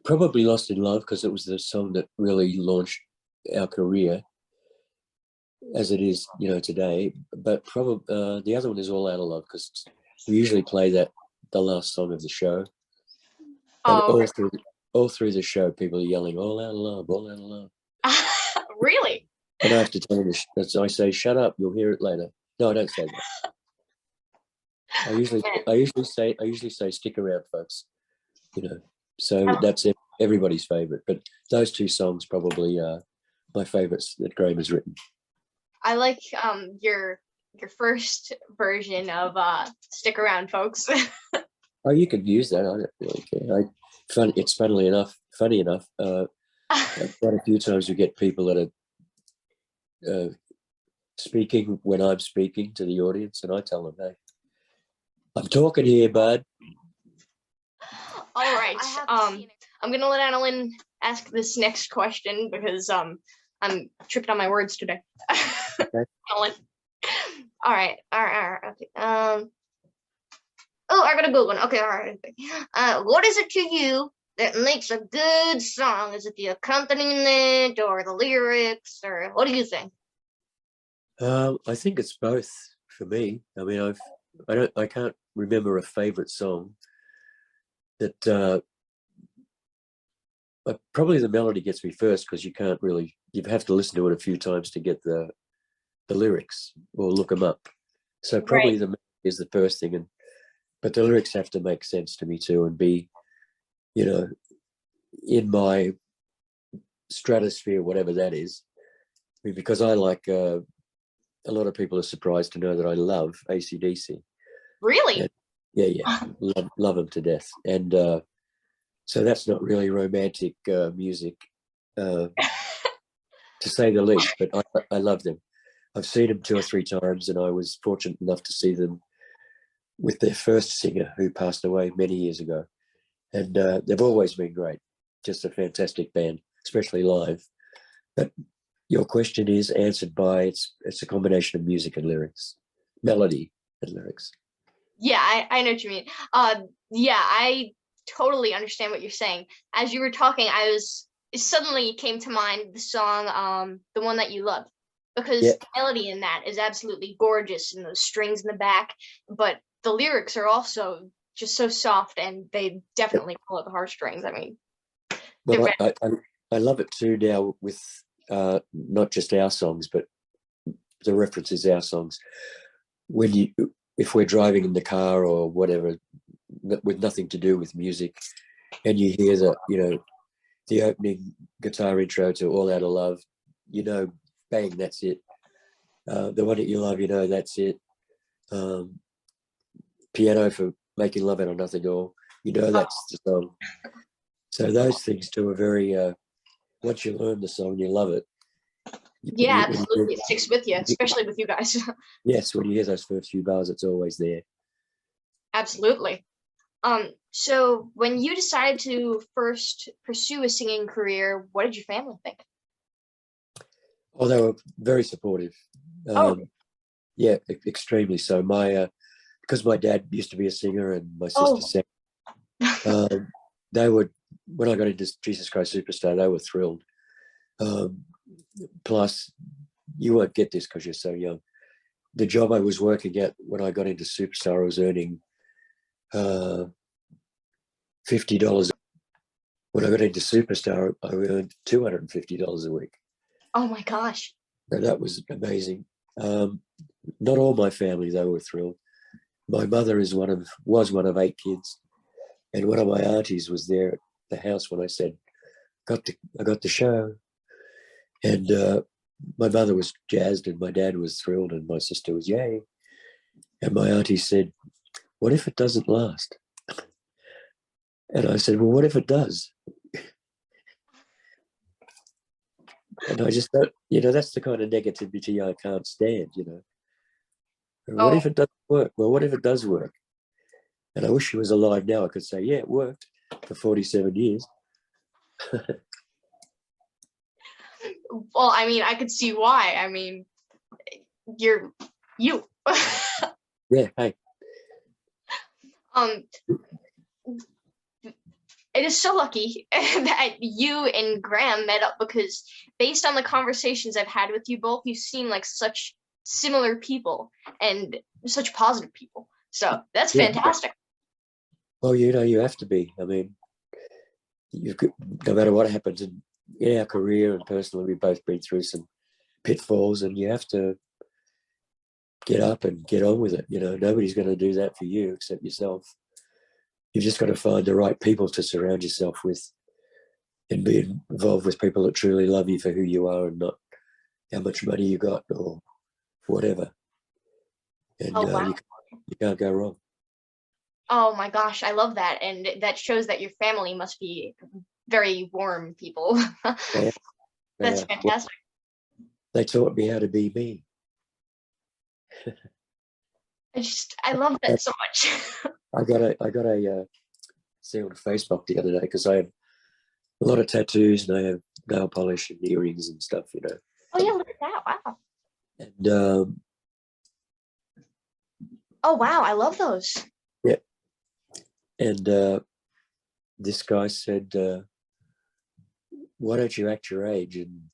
[SPEAKER 2] Probably Lost in Love, because it was the song that really launched our career as it is, today. But probably the other one is All Out of Love, because we usually play that the last song of the show. And all through the show, people are yelling, All Out of Love, All Out of Love.
[SPEAKER 1] Really?
[SPEAKER 2] And I have to tell them, I say, shut up, you'll hear it later. No, I don't say that. I usually say, stick around, folks. You know, so that's everybody's favorite. But those two songs probably are my favorites that Graham has written.
[SPEAKER 1] I like your first version of "Stick Around, Folks."
[SPEAKER 2] Oh, you could use that. I don't really care. It's funny enough. Quite a few times we get people that are speaking when I'm speaking to the audience, and I tell them, "Hey, I'm talking here, bud."
[SPEAKER 1] All right. I'm gonna let AnaLynne ask this next question because I'm tripping on my words today.
[SPEAKER 2] Okay.
[SPEAKER 1] AnaLynne. All right. Okay. Oh, I got a good one. Okay. All right. What is it to you that makes a good song? Is it the accompaniment or the lyrics, or what do you think?
[SPEAKER 2] I think it's both for me. I mean, I can't remember a favorite song that probably the melody gets me first, because you have to listen to it a few times to get the lyrics or look them up. So probably
[SPEAKER 1] Right.
[SPEAKER 2] the melody is the first thing, but the lyrics have to make sense to me too, and be, in my stratosphere, whatever that is. I mean, because I like, a lot of people are surprised to know that I love AC/DC.
[SPEAKER 1] Really?
[SPEAKER 2] And yeah, love them to death. And so that's not really romantic music, to say the least, but I love them. I've seen them 2 or 3 times, and I was fortunate enough to see them with their first singer, who passed away many years ago. And they've always been great. Just a fantastic band, especially live. But your question is answered by it's a combination of music and lyrics, melody and lyrics.
[SPEAKER 1] Yeah, I know what you mean. Yeah, I totally understand what you're saying. As you were talking, it suddenly came to mind the song, the one that you love, because
[SPEAKER 2] Yeah.
[SPEAKER 1] the melody in that is absolutely gorgeous, and those strings in the back, but the lyrics are also just so soft, and they definitely pull at the heartstrings. I mean,
[SPEAKER 2] Well, I love it too now with not just our songs, but the references our songs. If we're driving in the car or whatever, with nothing to do with music, and you hear the opening guitar intro to "All Out of Love," bang, that's it. The one that you love, that's it. Piano for "Making Love Out of Nothing at All," that's the song. So those things too are very. Once you learn the song, you love it.
[SPEAKER 1] yeah, absolutely, it sticks with you, especially with you guys.
[SPEAKER 2] Yes, when you hear those first few bars, it's always there.
[SPEAKER 1] Absolutely. So when you decided to first pursue a singing career, what did your family think?
[SPEAKER 2] Oh, they were very supportive. Yeah, extremely so. Because my dad used to be a singer and my sister sang. They would, when I got into Jesus Christ Superstar, they were thrilled. Plus, you won't get this because you're so young. The job I was working at when I got into Superstar, I was earning $50. When I got into Superstar, I earned $250 a week.
[SPEAKER 1] Oh my gosh.
[SPEAKER 2] So that was amazing. Not all my family, they were thrilled. My mother was one of 8 kids, and one of my aunties was there at the house when I said, I got the show. And my mother was jazzed, and my dad was thrilled, and my sister was yay. And my auntie said, "What if it doesn't last?" And I said, "Well, what if it does?" And I just thought, that's the kind of negativity I can't stand, What if it doesn't work? Well, what if it does work? And I wish she was alive now. I could say, yeah, it worked for 47 years.
[SPEAKER 1] Well, I mean, I could see why. I mean, you're you.
[SPEAKER 2] Yeah, hey.
[SPEAKER 1] It is so lucky that you and Graham met up, because based on the conversations I've had with you both, you seem like such similar people and such positive people. So that's fantastic.
[SPEAKER 2] Well, you have to be. I mean, no matter what happens in our career and personally, we've both been through some pitfalls, and you have to get up and get on with it. You know, nobody's going to do that for you except yourself. You've just got to find the right people to surround yourself with, and be involved with people that truly love you for who you are and not how much money you got or whatever. And
[SPEAKER 1] Oh wow.
[SPEAKER 2] you can't go wrong.
[SPEAKER 1] Oh my gosh, I love that. And that shows that your family must be very warm people.
[SPEAKER 2] Yeah,
[SPEAKER 1] That's
[SPEAKER 2] yeah.
[SPEAKER 1] fantastic.
[SPEAKER 2] They taught me how to be me.
[SPEAKER 1] I love that so much.
[SPEAKER 2] I got a see on Facebook the other day because I have a lot of tattoos and I have nail polish and earrings and stuff, you know.
[SPEAKER 1] Oh yeah, look at that. Wow.
[SPEAKER 2] And
[SPEAKER 1] Oh wow, I love those.
[SPEAKER 2] yeah, and this guy said, "Why don't you act your age and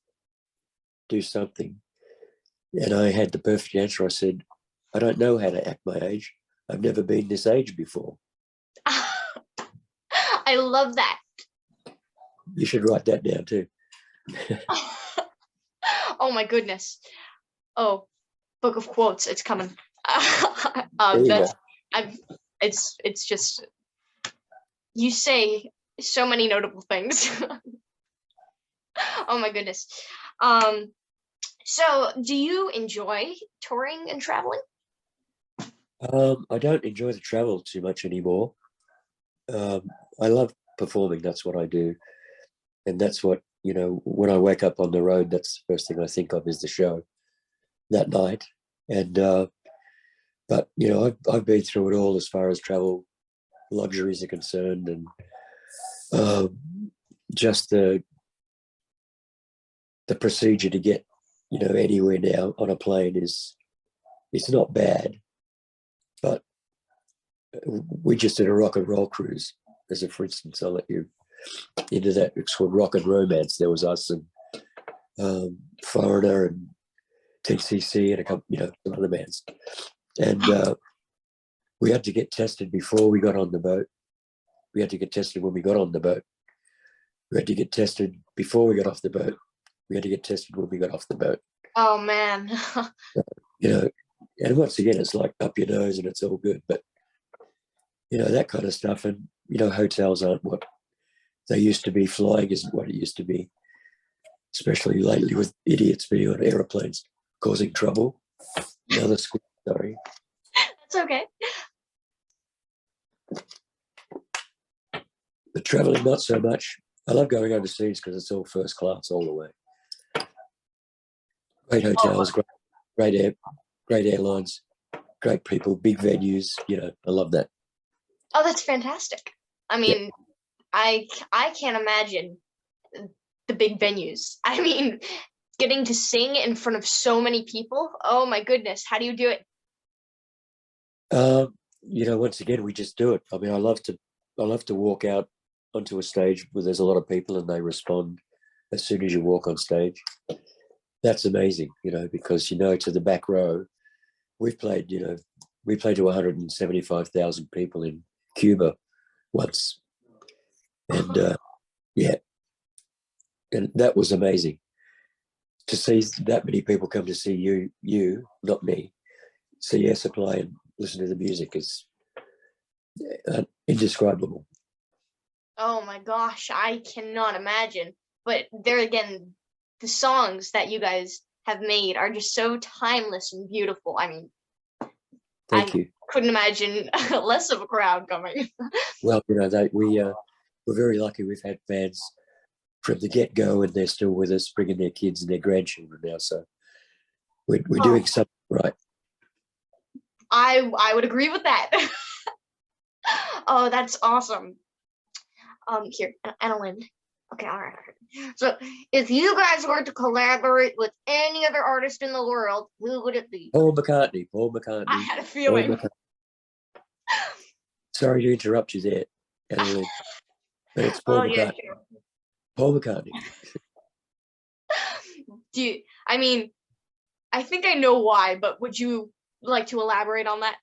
[SPEAKER 2] do something?" And I had the perfect answer. I said, "I don't know how to act my age. I've never been this age before."
[SPEAKER 1] I love that.
[SPEAKER 2] You should write that down too.
[SPEAKER 1] Oh my goodness. Oh, book of quotes, it's coming. That's I've it's just you say so many notable things. Oh my goodness. So do you enjoy touring and traveling?
[SPEAKER 2] I don't enjoy the travel too much anymore. I love performing. That's what I do. And that's what, you know, when I wake up on the road, that's the first thing I think of is the show that night. And, but, you know, I've been through it all as far as travel luxuries are concerned. And just the procedure to get, you know, anywhere now on a plane it's not bad. But we just did a rock and roll cruise. As a, for instance, I'll let you into that. It's called Rock and Romance. There was us and Foreigner and TCC and a couple, you know, some other bands. And we had to get tested before we got on the boat. We had to get tested when we got on the boat. We had to get tested before we got off the boat. We had to get tested when we got off the boat.
[SPEAKER 1] Oh man.
[SPEAKER 2] You know, and once again, it's like up your nose and it's all good. But, you know, that kind of stuff. And, you know, hotels aren't what they used to be. Flying isn't what it used to be, especially lately with idiots being on aeroplanes causing trouble. Another school, sorry.
[SPEAKER 1] That's okay.
[SPEAKER 2] But traveling, not so much. I love going overseas because it's all first class all the way. Great hotels, great airlines, great people, big venues. You know, I love that.
[SPEAKER 1] Oh, that's fantastic. I mean, I can't imagine the big venues. I mean, getting to sing in front of so many people. Oh my goodness, how do you do it?
[SPEAKER 2] You know, once again, we just do it. I mean, I love to walk out onto a stage where there's a lot of people and they respond as soon as you walk on stage. That's amazing, you know, because, you know, to the back row, we played to 175,000 people in Cuba once. And yeah, and that was amazing to see that many people come to see you, not me, see Air Supply and listen to the music is indescribable.
[SPEAKER 1] Oh my gosh, I cannot imagine. But there again, the songs that you guys have made are just so timeless and beautiful. I mean,
[SPEAKER 2] Thank you.
[SPEAKER 1] Couldn't imagine less of a crowd coming.
[SPEAKER 2] Well, you know, we're very lucky. We've had fans from the get-go and they're still with us, bringing their kids and their grandchildren now. So we're doing something right.
[SPEAKER 1] I would agree with that. Oh, that's awesome. Here, AnaLynne. Okay, all right. So, if you guys were to collaborate with any other artist in the world, who would it be?
[SPEAKER 2] Paul McCartney.
[SPEAKER 1] I had a feeling.
[SPEAKER 2] Sorry to interrupt you there, AnaLynne, but it's Paul McCartney. Yeah, sure. Paul McCartney.
[SPEAKER 1] I mean, I think I know why, but would you like to elaborate on that?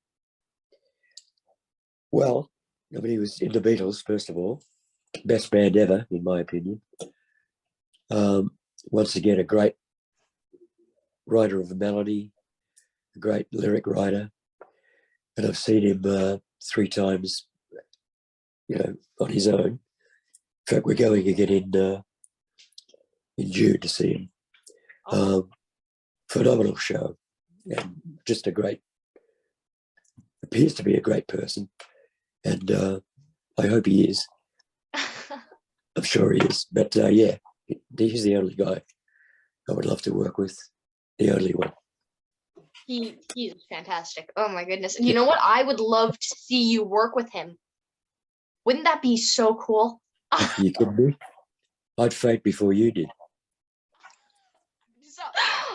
[SPEAKER 2] Well, I mean, he was in the Beatles, first of all. Best band ever, in my opinion. Once again, a great writer of a melody, a great lyric writer, and I've seen him 3 times, on his own. In fact, we're going again in June to see him. Phenomenal show, and just appears to be a great person, and I hope he is. I'm sure he is, but yeah, he's the only guy I would love to work with, the only one.
[SPEAKER 1] He is fantastic. Oh my goodness. And you know what? I would love to see you work with him. Wouldn't that be so cool?
[SPEAKER 2] You could be. I'd faint before you did.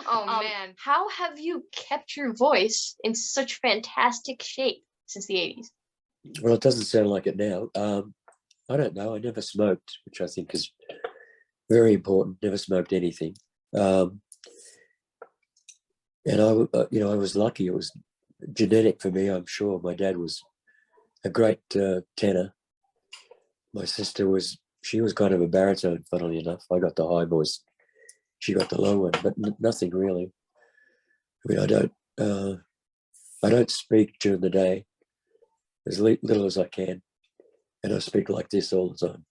[SPEAKER 1] Man, how have you kept your voice in such fantastic shape since the 80s?
[SPEAKER 2] Well, it doesn't sound like it now. I don't know. I never smoked, which I think is very important. Never smoked anything. And I was lucky. It was genetic for me, I'm sure. My dad was a great tenor. My sister was kind of a baritone, funnily enough. I got the high voice. She got the low one, but nothing really. I mean, I don't speak during the day, as little as I can, and I speak like this all the time.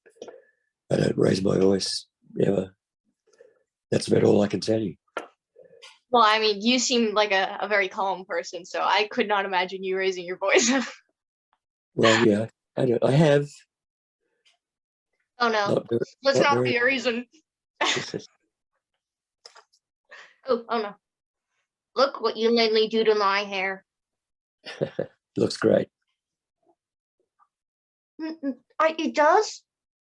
[SPEAKER 2] I don't raise my voice ever. That's about all I can tell you.
[SPEAKER 1] Well, I mean, you seem like a very calm person, so I could not imagine you raising your voice.
[SPEAKER 2] Well, yeah, I have.
[SPEAKER 1] Oh no, let's not be a reason. Oh no. Look what you made me do to my hair.
[SPEAKER 2] Looks great.
[SPEAKER 1] It does?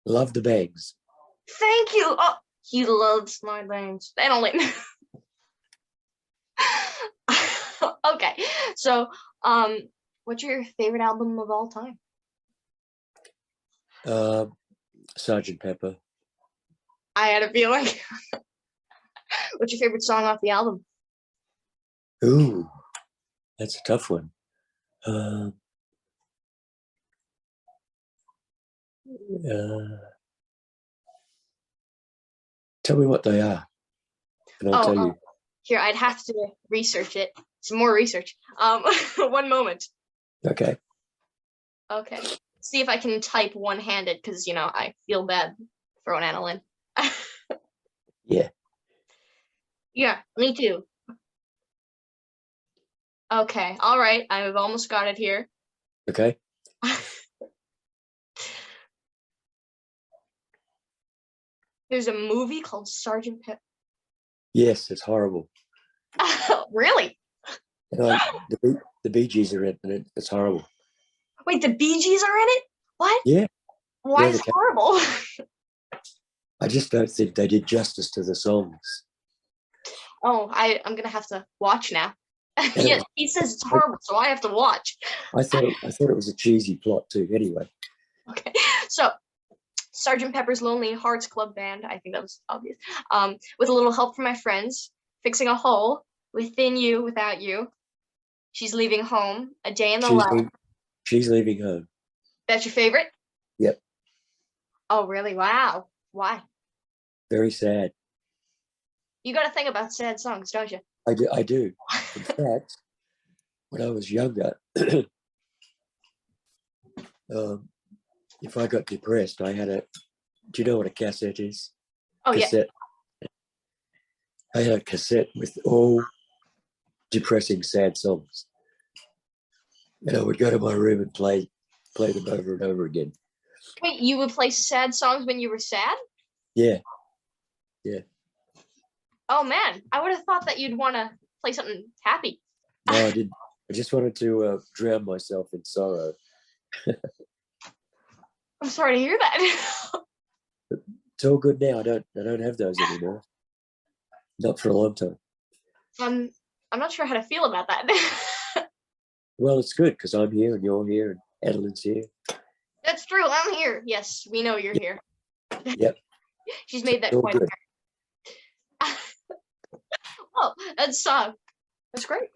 [SPEAKER 2] Love the bangs.
[SPEAKER 1] Thank you. Oh, he loves my bangs. AnaLynne. Okay, so what's your favorite album of all time?
[SPEAKER 2] Sgt. Pepper.
[SPEAKER 1] I had a feeling. What's your favorite song off the album?
[SPEAKER 2] Ooh, that's a tough one. Tell me what they are, and I'll tell you.
[SPEAKER 1] Here, I'd have to research it. Some more research. 1 moment.
[SPEAKER 2] Okay.
[SPEAKER 1] Okay. See if I can type one-handed, because I feel bad throwing AnaLynne.
[SPEAKER 2] Yeah.
[SPEAKER 1] Yeah, me too. Okay, all right. I've almost got it here.
[SPEAKER 2] Okay.
[SPEAKER 1] There's a movie called Sgt. Pepper.
[SPEAKER 2] Yes, it's horrible.
[SPEAKER 1] Really?
[SPEAKER 2] The Bee Gees are in it. It's horrible.
[SPEAKER 1] Wait, the Bee Gees are in it? What?
[SPEAKER 2] Yeah.
[SPEAKER 1] Why is it horrible?
[SPEAKER 2] I just don't think they did justice to the songs.
[SPEAKER 1] Oh, I'm gonna have to watch now. Yes, he says it's horrible, so I have to watch.
[SPEAKER 2] I thought it was a cheesy plot too. Anyway.
[SPEAKER 1] Okay, so Sgt. Pepper's Lonely Hearts Club Band. I think that was obvious. With a little help from my friends, fixing a hole within you, without you. She's leaving home. A day in the life.
[SPEAKER 2] She's leaving home.
[SPEAKER 1] That's your favorite?
[SPEAKER 2] Yep.
[SPEAKER 1] Oh, really? Wow. Why?
[SPEAKER 2] Very sad.
[SPEAKER 1] You got to think about sad songs, don't you?
[SPEAKER 2] I do. In fact, when I was younger, if I got depressed, I had do you know what a cassette is?
[SPEAKER 1] Oh,
[SPEAKER 2] cassette. Yeah. I had a cassette with all depressing, sad songs. And I would go to my room and play them over and over again.
[SPEAKER 1] Wait, you would play sad songs when you were sad?
[SPEAKER 2] Yeah. Yeah.
[SPEAKER 1] Oh, man. I would have thought that you'd want to play something happy.
[SPEAKER 2] No, I didn't. I just wanted to drown myself in sorrow.
[SPEAKER 1] I'm sorry to hear that.
[SPEAKER 2] It's all good now. I don't have those anymore. Not for a long time.
[SPEAKER 1] I'm not sure how to feel about that.
[SPEAKER 2] Well, it's good because I'm here and you're here and AnaLynne's here.
[SPEAKER 1] That's true. I'm here. Yes, we know you're here.
[SPEAKER 2] Yep.
[SPEAKER 1] She's made that
[SPEAKER 2] all
[SPEAKER 1] quite
[SPEAKER 2] good.
[SPEAKER 1] Oh, that's great.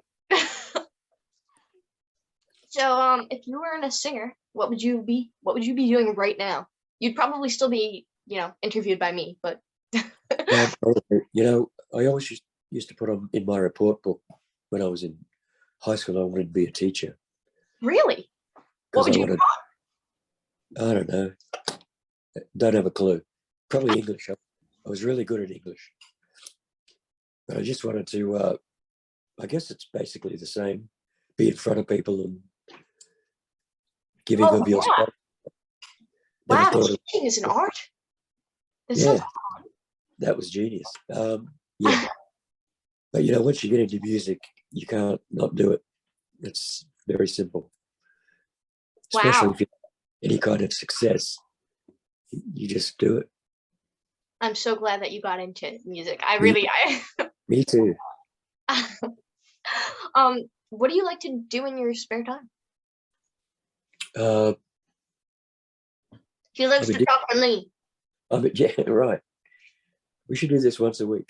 [SPEAKER 1] So, if you weren't a singer, what would you be doing right now? You'd probably still be, interviewed by me, but
[SPEAKER 2] I always used to put on in my report book when I was in high school. I wanted to be a teacher.
[SPEAKER 1] Really? What would you want?
[SPEAKER 2] I don't know. Don't have a clue. Probably English. I was really good at English. But I just wanted to, I guess it's basically the same, be in front of people and giving of your stuff.
[SPEAKER 1] Wow, teaching is an art.
[SPEAKER 2] Yeah, that was genius. Yeah. But, you know, once you get into music, you can't not do it. It's very simple. Especially if you have any kind of success, you just do it.
[SPEAKER 1] I'm so glad that you got into music.
[SPEAKER 2] Me too.
[SPEAKER 1] What do you like to do in your spare time? He likes to talk to me.
[SPEAKER 2] Yeah, right. We should do this once a week.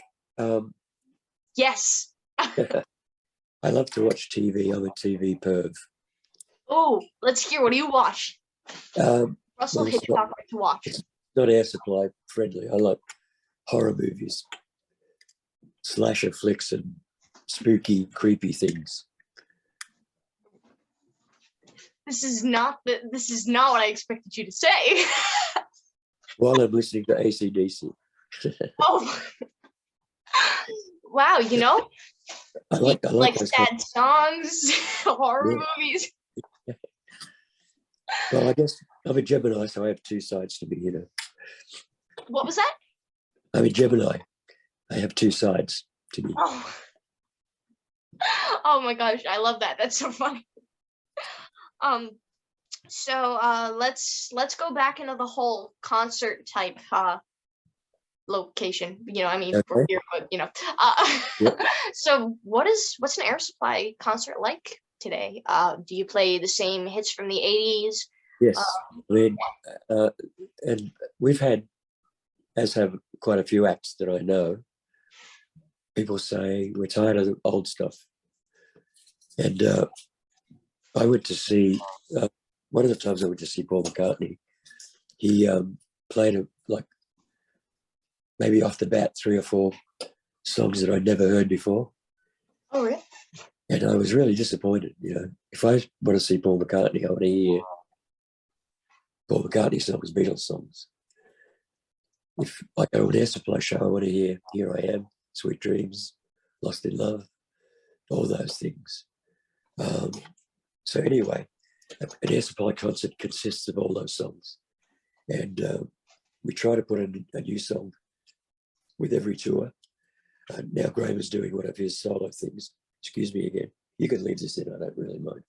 [SPEAKER 1] Yes.
[SPEAKER 2] I love to watch TV. I'm a TV perv.
[SPEAKER 1] Oh, let's hear. What do you watch? Russell Hitchcock like to watch.
[SPEAKER 2] It's not air supply friendly. I like horror movies, slasher flicks, and spooky, creepy things.
[SPEAKER 1] This is not what I expected you to say.
[SPEAKER 2] While I'm listening to AC/DC.
[SPEAKER 1] Oh. Wow, you know?
[SPEAKER 2] I like
[SPEAKER 1] sad songs, horror movies.
[SPEAKER 2] Well, I guess I'm a Gemini, so I have two sides to me, you know.
[SPEAKER 1] What was that?
[SPEAKER 2] I'm a Gemini. I have two sides to me.
[SPEAKER 1] Oh my gosh, I love that. That's so funny. So let's go back into the whole concert type location. You know, I mean, we're here, but you know. So what's an Air Supply concert like today? Do you play the same hits from the 80s?
[SPEAKER 2] Yes, I mean, and we've had, as have quite a few acts that I know, people say we're tired of the old stuff. And I went to see, one of the times I went to see Paul McCartney, he played maybe off the bat 3 or 4 songs that I'd never heard before.
[SPEAKER 1] Oh, really?
[SPEAKER 2] And I was really disappointed, you know. If I want to see Paul McCartney, I want to hear Paul McCartney songs, Beatles songs. If I go to an Air Supply show, I want to hear Here I Am, Sweet Dreams, Lost in Love, all those things. So anyway, an Air Supply concert consists of all those songs. And we try to put a new song with every tour. Now Graham is doing one of his solo things. Excuse me again. You can leave this in, I don't really mind.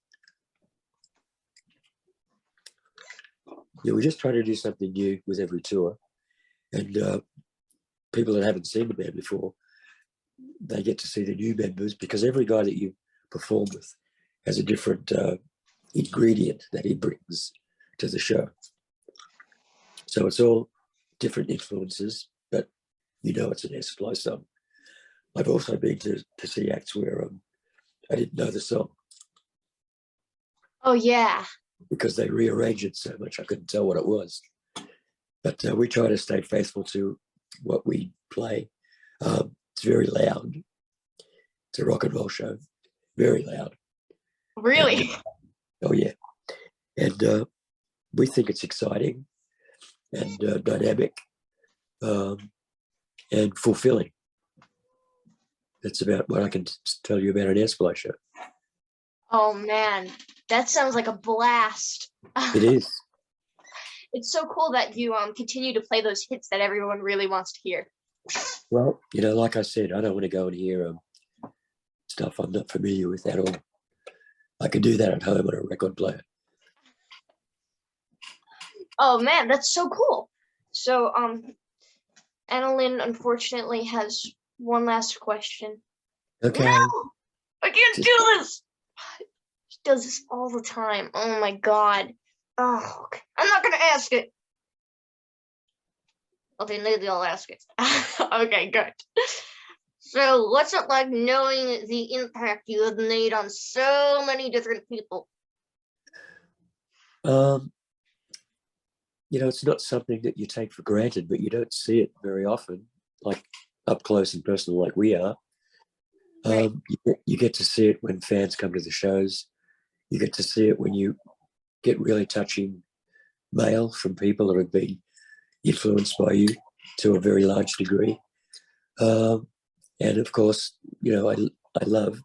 [SPEAKER 2] Yeah, we just try to do something new with every tour. And people that haven't seen the band before, they get to see the new members, because every guy that you perform with has a different ingredient that he brings to the show. So it's all different influences, but you know it's an Air Supply song. I've also been to see acts where I didn't know the song.
[SPEAKER 1] Oh, yeah.
[SPEAKER 2] Because they rearranged it so much, I couldn't tell what it was. But we try to stay faithful to what we play. It's very loud. It's a rock and roll show. Very loud.
[SPEAKER 1] Really?
[SPEAKER 2] And, oh, yeah. And we think it's exciting and dynamic and fulfilling. That's about what I can tell you about an Air Supply show.
[SPEAKER 1] Oh, man. That sounds like a blast.
[SPEAKER 2] It is.
[SPEAKER 1] It's so cool that you continue to play those hits that everyone really wants to hear.
[SPEAKER 2] Well, you know, like I said, I don't want to go and hear stuff I'm not familiar with at all. I can do that at home on a record player.
[SPEAKER 1] Oh, man, that's so cool. So, AnaLynne unfortunately has one last question.
[SPEAKER 2] Okay.
[SPEAKER 1] No! I can't do this! She does this all the time. Oh, my God. Oh, okay. I'm not going to ask it. Okay, maybe I'll ask it. Okay, good. So, what's it like knowing the impact you have made on so many different people?
[SPEAKER 2] You know, it's not something that you take for granted, but you don't see it very often, like up close and personal like we are.
[SPEAKER 1] Right.
[SPEAKER 2] You get to see it when fans come to the shows. You get to see it when you get really touching mail from people that have been influenced by you to a very large degree. And of course, I love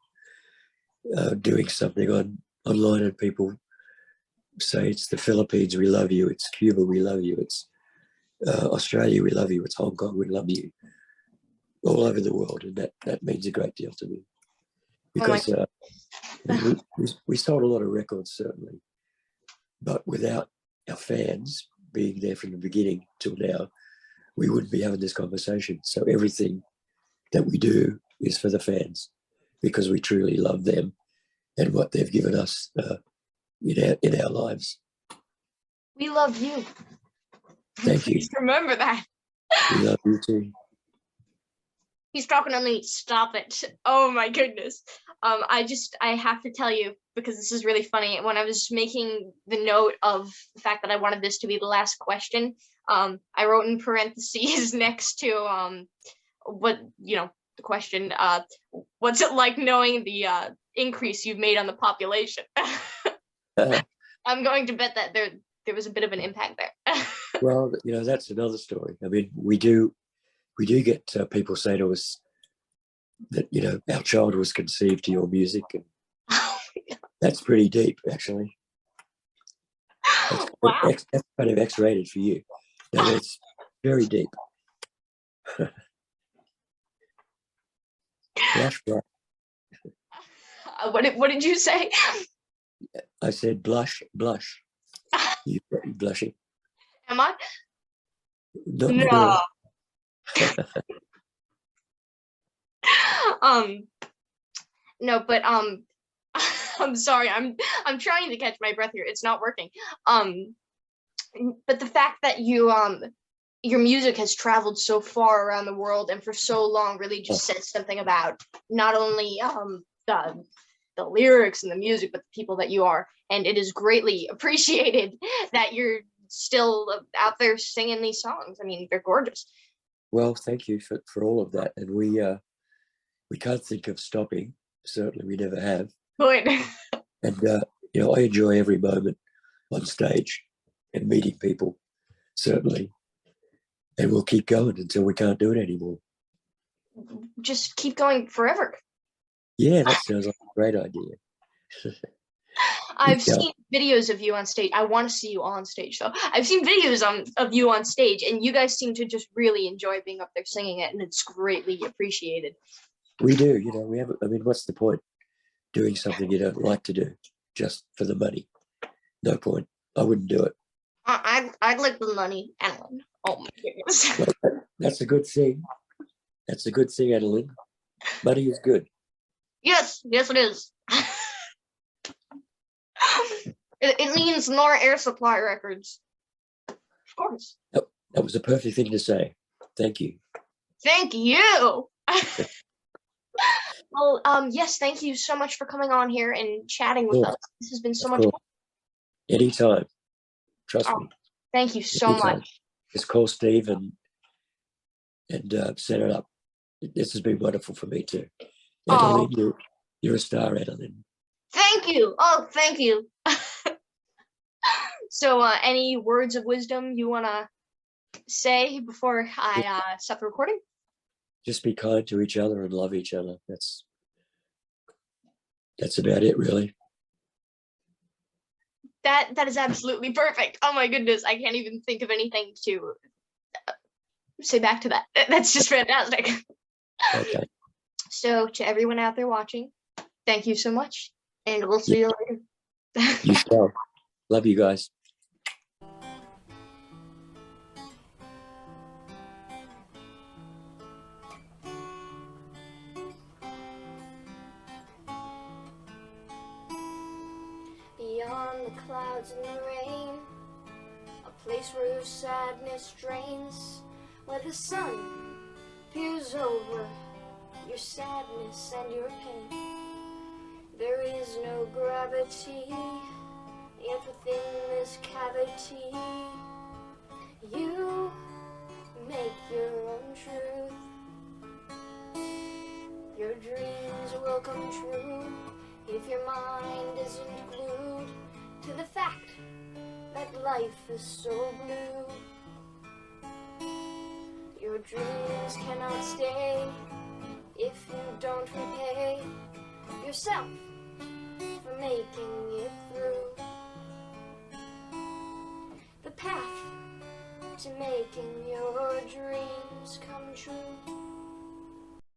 [SPEAKER 2] doing something online, and people say it's the Philippines, we love you. It's Cuba, we love you. It's Australia, we love you. It's Hong Kong, we love you. All over the world, and that means a great deal to me,
[SPEAKER 1] Oh my.
[SPEAKER 2] because we sold a lot of records, certainly, but without our fans being there from the beginning till now, we wouldn't be having this conversation. So everything that we do is for the fans, because we truly love them and what they've given us in our lives.
[SPEAKER 1] We love you.
[SPEAKER 2] Thank you.
[SPEAKER 1] Please remember that.
[SPEAKER 2] We love you too.
[SPEAKER 1] He's talking to me. Stop it. Oh my goodness. I have to tell you, because this is really funny. When I was making the note of the fact that I wanted this to be the last question, I wrote in parentheses next to the question, what's it like knowing the increase you've made on the population? I'm going to bet that there was a bit of an impact there.
[SPEAKER 2] Well, that's another story. I mean, we do get people say to us that our child was conceived to your music, and that's pretty deep, actually.
[SPEAKER 1] Wow.
[SPEAKER 2] That's kind of X-rated for you. No, but it's very deep. Blush.
[SPEAKER 1] What did you say?
[SPEAKER 2] I said blush. You blushing?
[SPEAKER 1] Am I?
[SPEAKER 2] Not
[SPEAKER 1] No.
[SPEAKER 2] more.
[SPEAKER 1] No, but I'm sorry. I'm trying to catch my breath here. It's not working. But the fact that your music has traveled so far around the world and for so long really just says something about not only the lyrics and the music, but the people that you are. And it is greatly appreciated that you're still out there singing these songs. I mean, they're gorgeous.
[SPEAKER 2] Well, thank you for all of that. And we can't think of stopping. Certainly, we never have.
[SPEAKER 1] Good.
[SPEAKER 2] And I enjoy every moment on stage and meeting people, certainly. And we'll keep going until we can't do it anymore.
[SPEAKER 1] Just keep going forever.
[SPEAKER 2] Yeah, that sounds like a great idea.
[SPEAKER 1] I've seen videos of you on stage. I want to see you on stage, though. I've seen videos of you on stage, and you guys seem to just really enjoy being up there singing it, and it's greatly appreciated.
[SPEAKER 2] We do. We have. I mean, what's the point doing something you don't like to do just for the money? No point. I wouldn't do it.
[SPEAKER 1] I'd like the money, AnaLynne. Oh my goodness.
[SPEAKER 2] Well, that's a good thing. That's a good thing, AnaLynne. Money is good.
[SPEAKER 1] Yes, it is. It means more Air Supply records. Of course.
[SPEAKER 2] That was a perfect thing to say. Thank you.
[SPEAKER 1] Thank you. Well, yes, thank you so much for coming on here and chatting with us. This has been so much fun.
[SPEAKER 2] Anytime. Trust me.
[SPEAKER 1] Thank you so much.
[SPEAKER 2] Just call Steve and set it up. This has been wonderful for me too. AnaLynne, you're a star, AnaLynne.
[SPEAKER 1] Thank you. Oh, thank you. So, any words of wisdom you want to say before I stop the recording?
[SPEAKER 2] Just be kind to each other and love each other. That's about it, really.
[SPEAKER 1] That is absolutely perfect. Oh my goodness, I can't even think of anything to say back to that. That's just fantastic.
[SPEAKER 2] Okay.
[SPEAKER 1] So, to everyone out there watching, thank you so much, and we'll see you later.
[SPEAKER 2] You shall. Love you guys.
[SPEAKER 3] Beyond the clouds and the rain, a place where your sadness drains, where the sun peers over your sadness and your pain. There is no gravity, yet within this cavity you make your own truth. Your dreams will come true if your mind isn't glued to the fact that life is so blue. Your dreams cannot stay if you don't repay yourself for making it through. The path to making your dreams come true.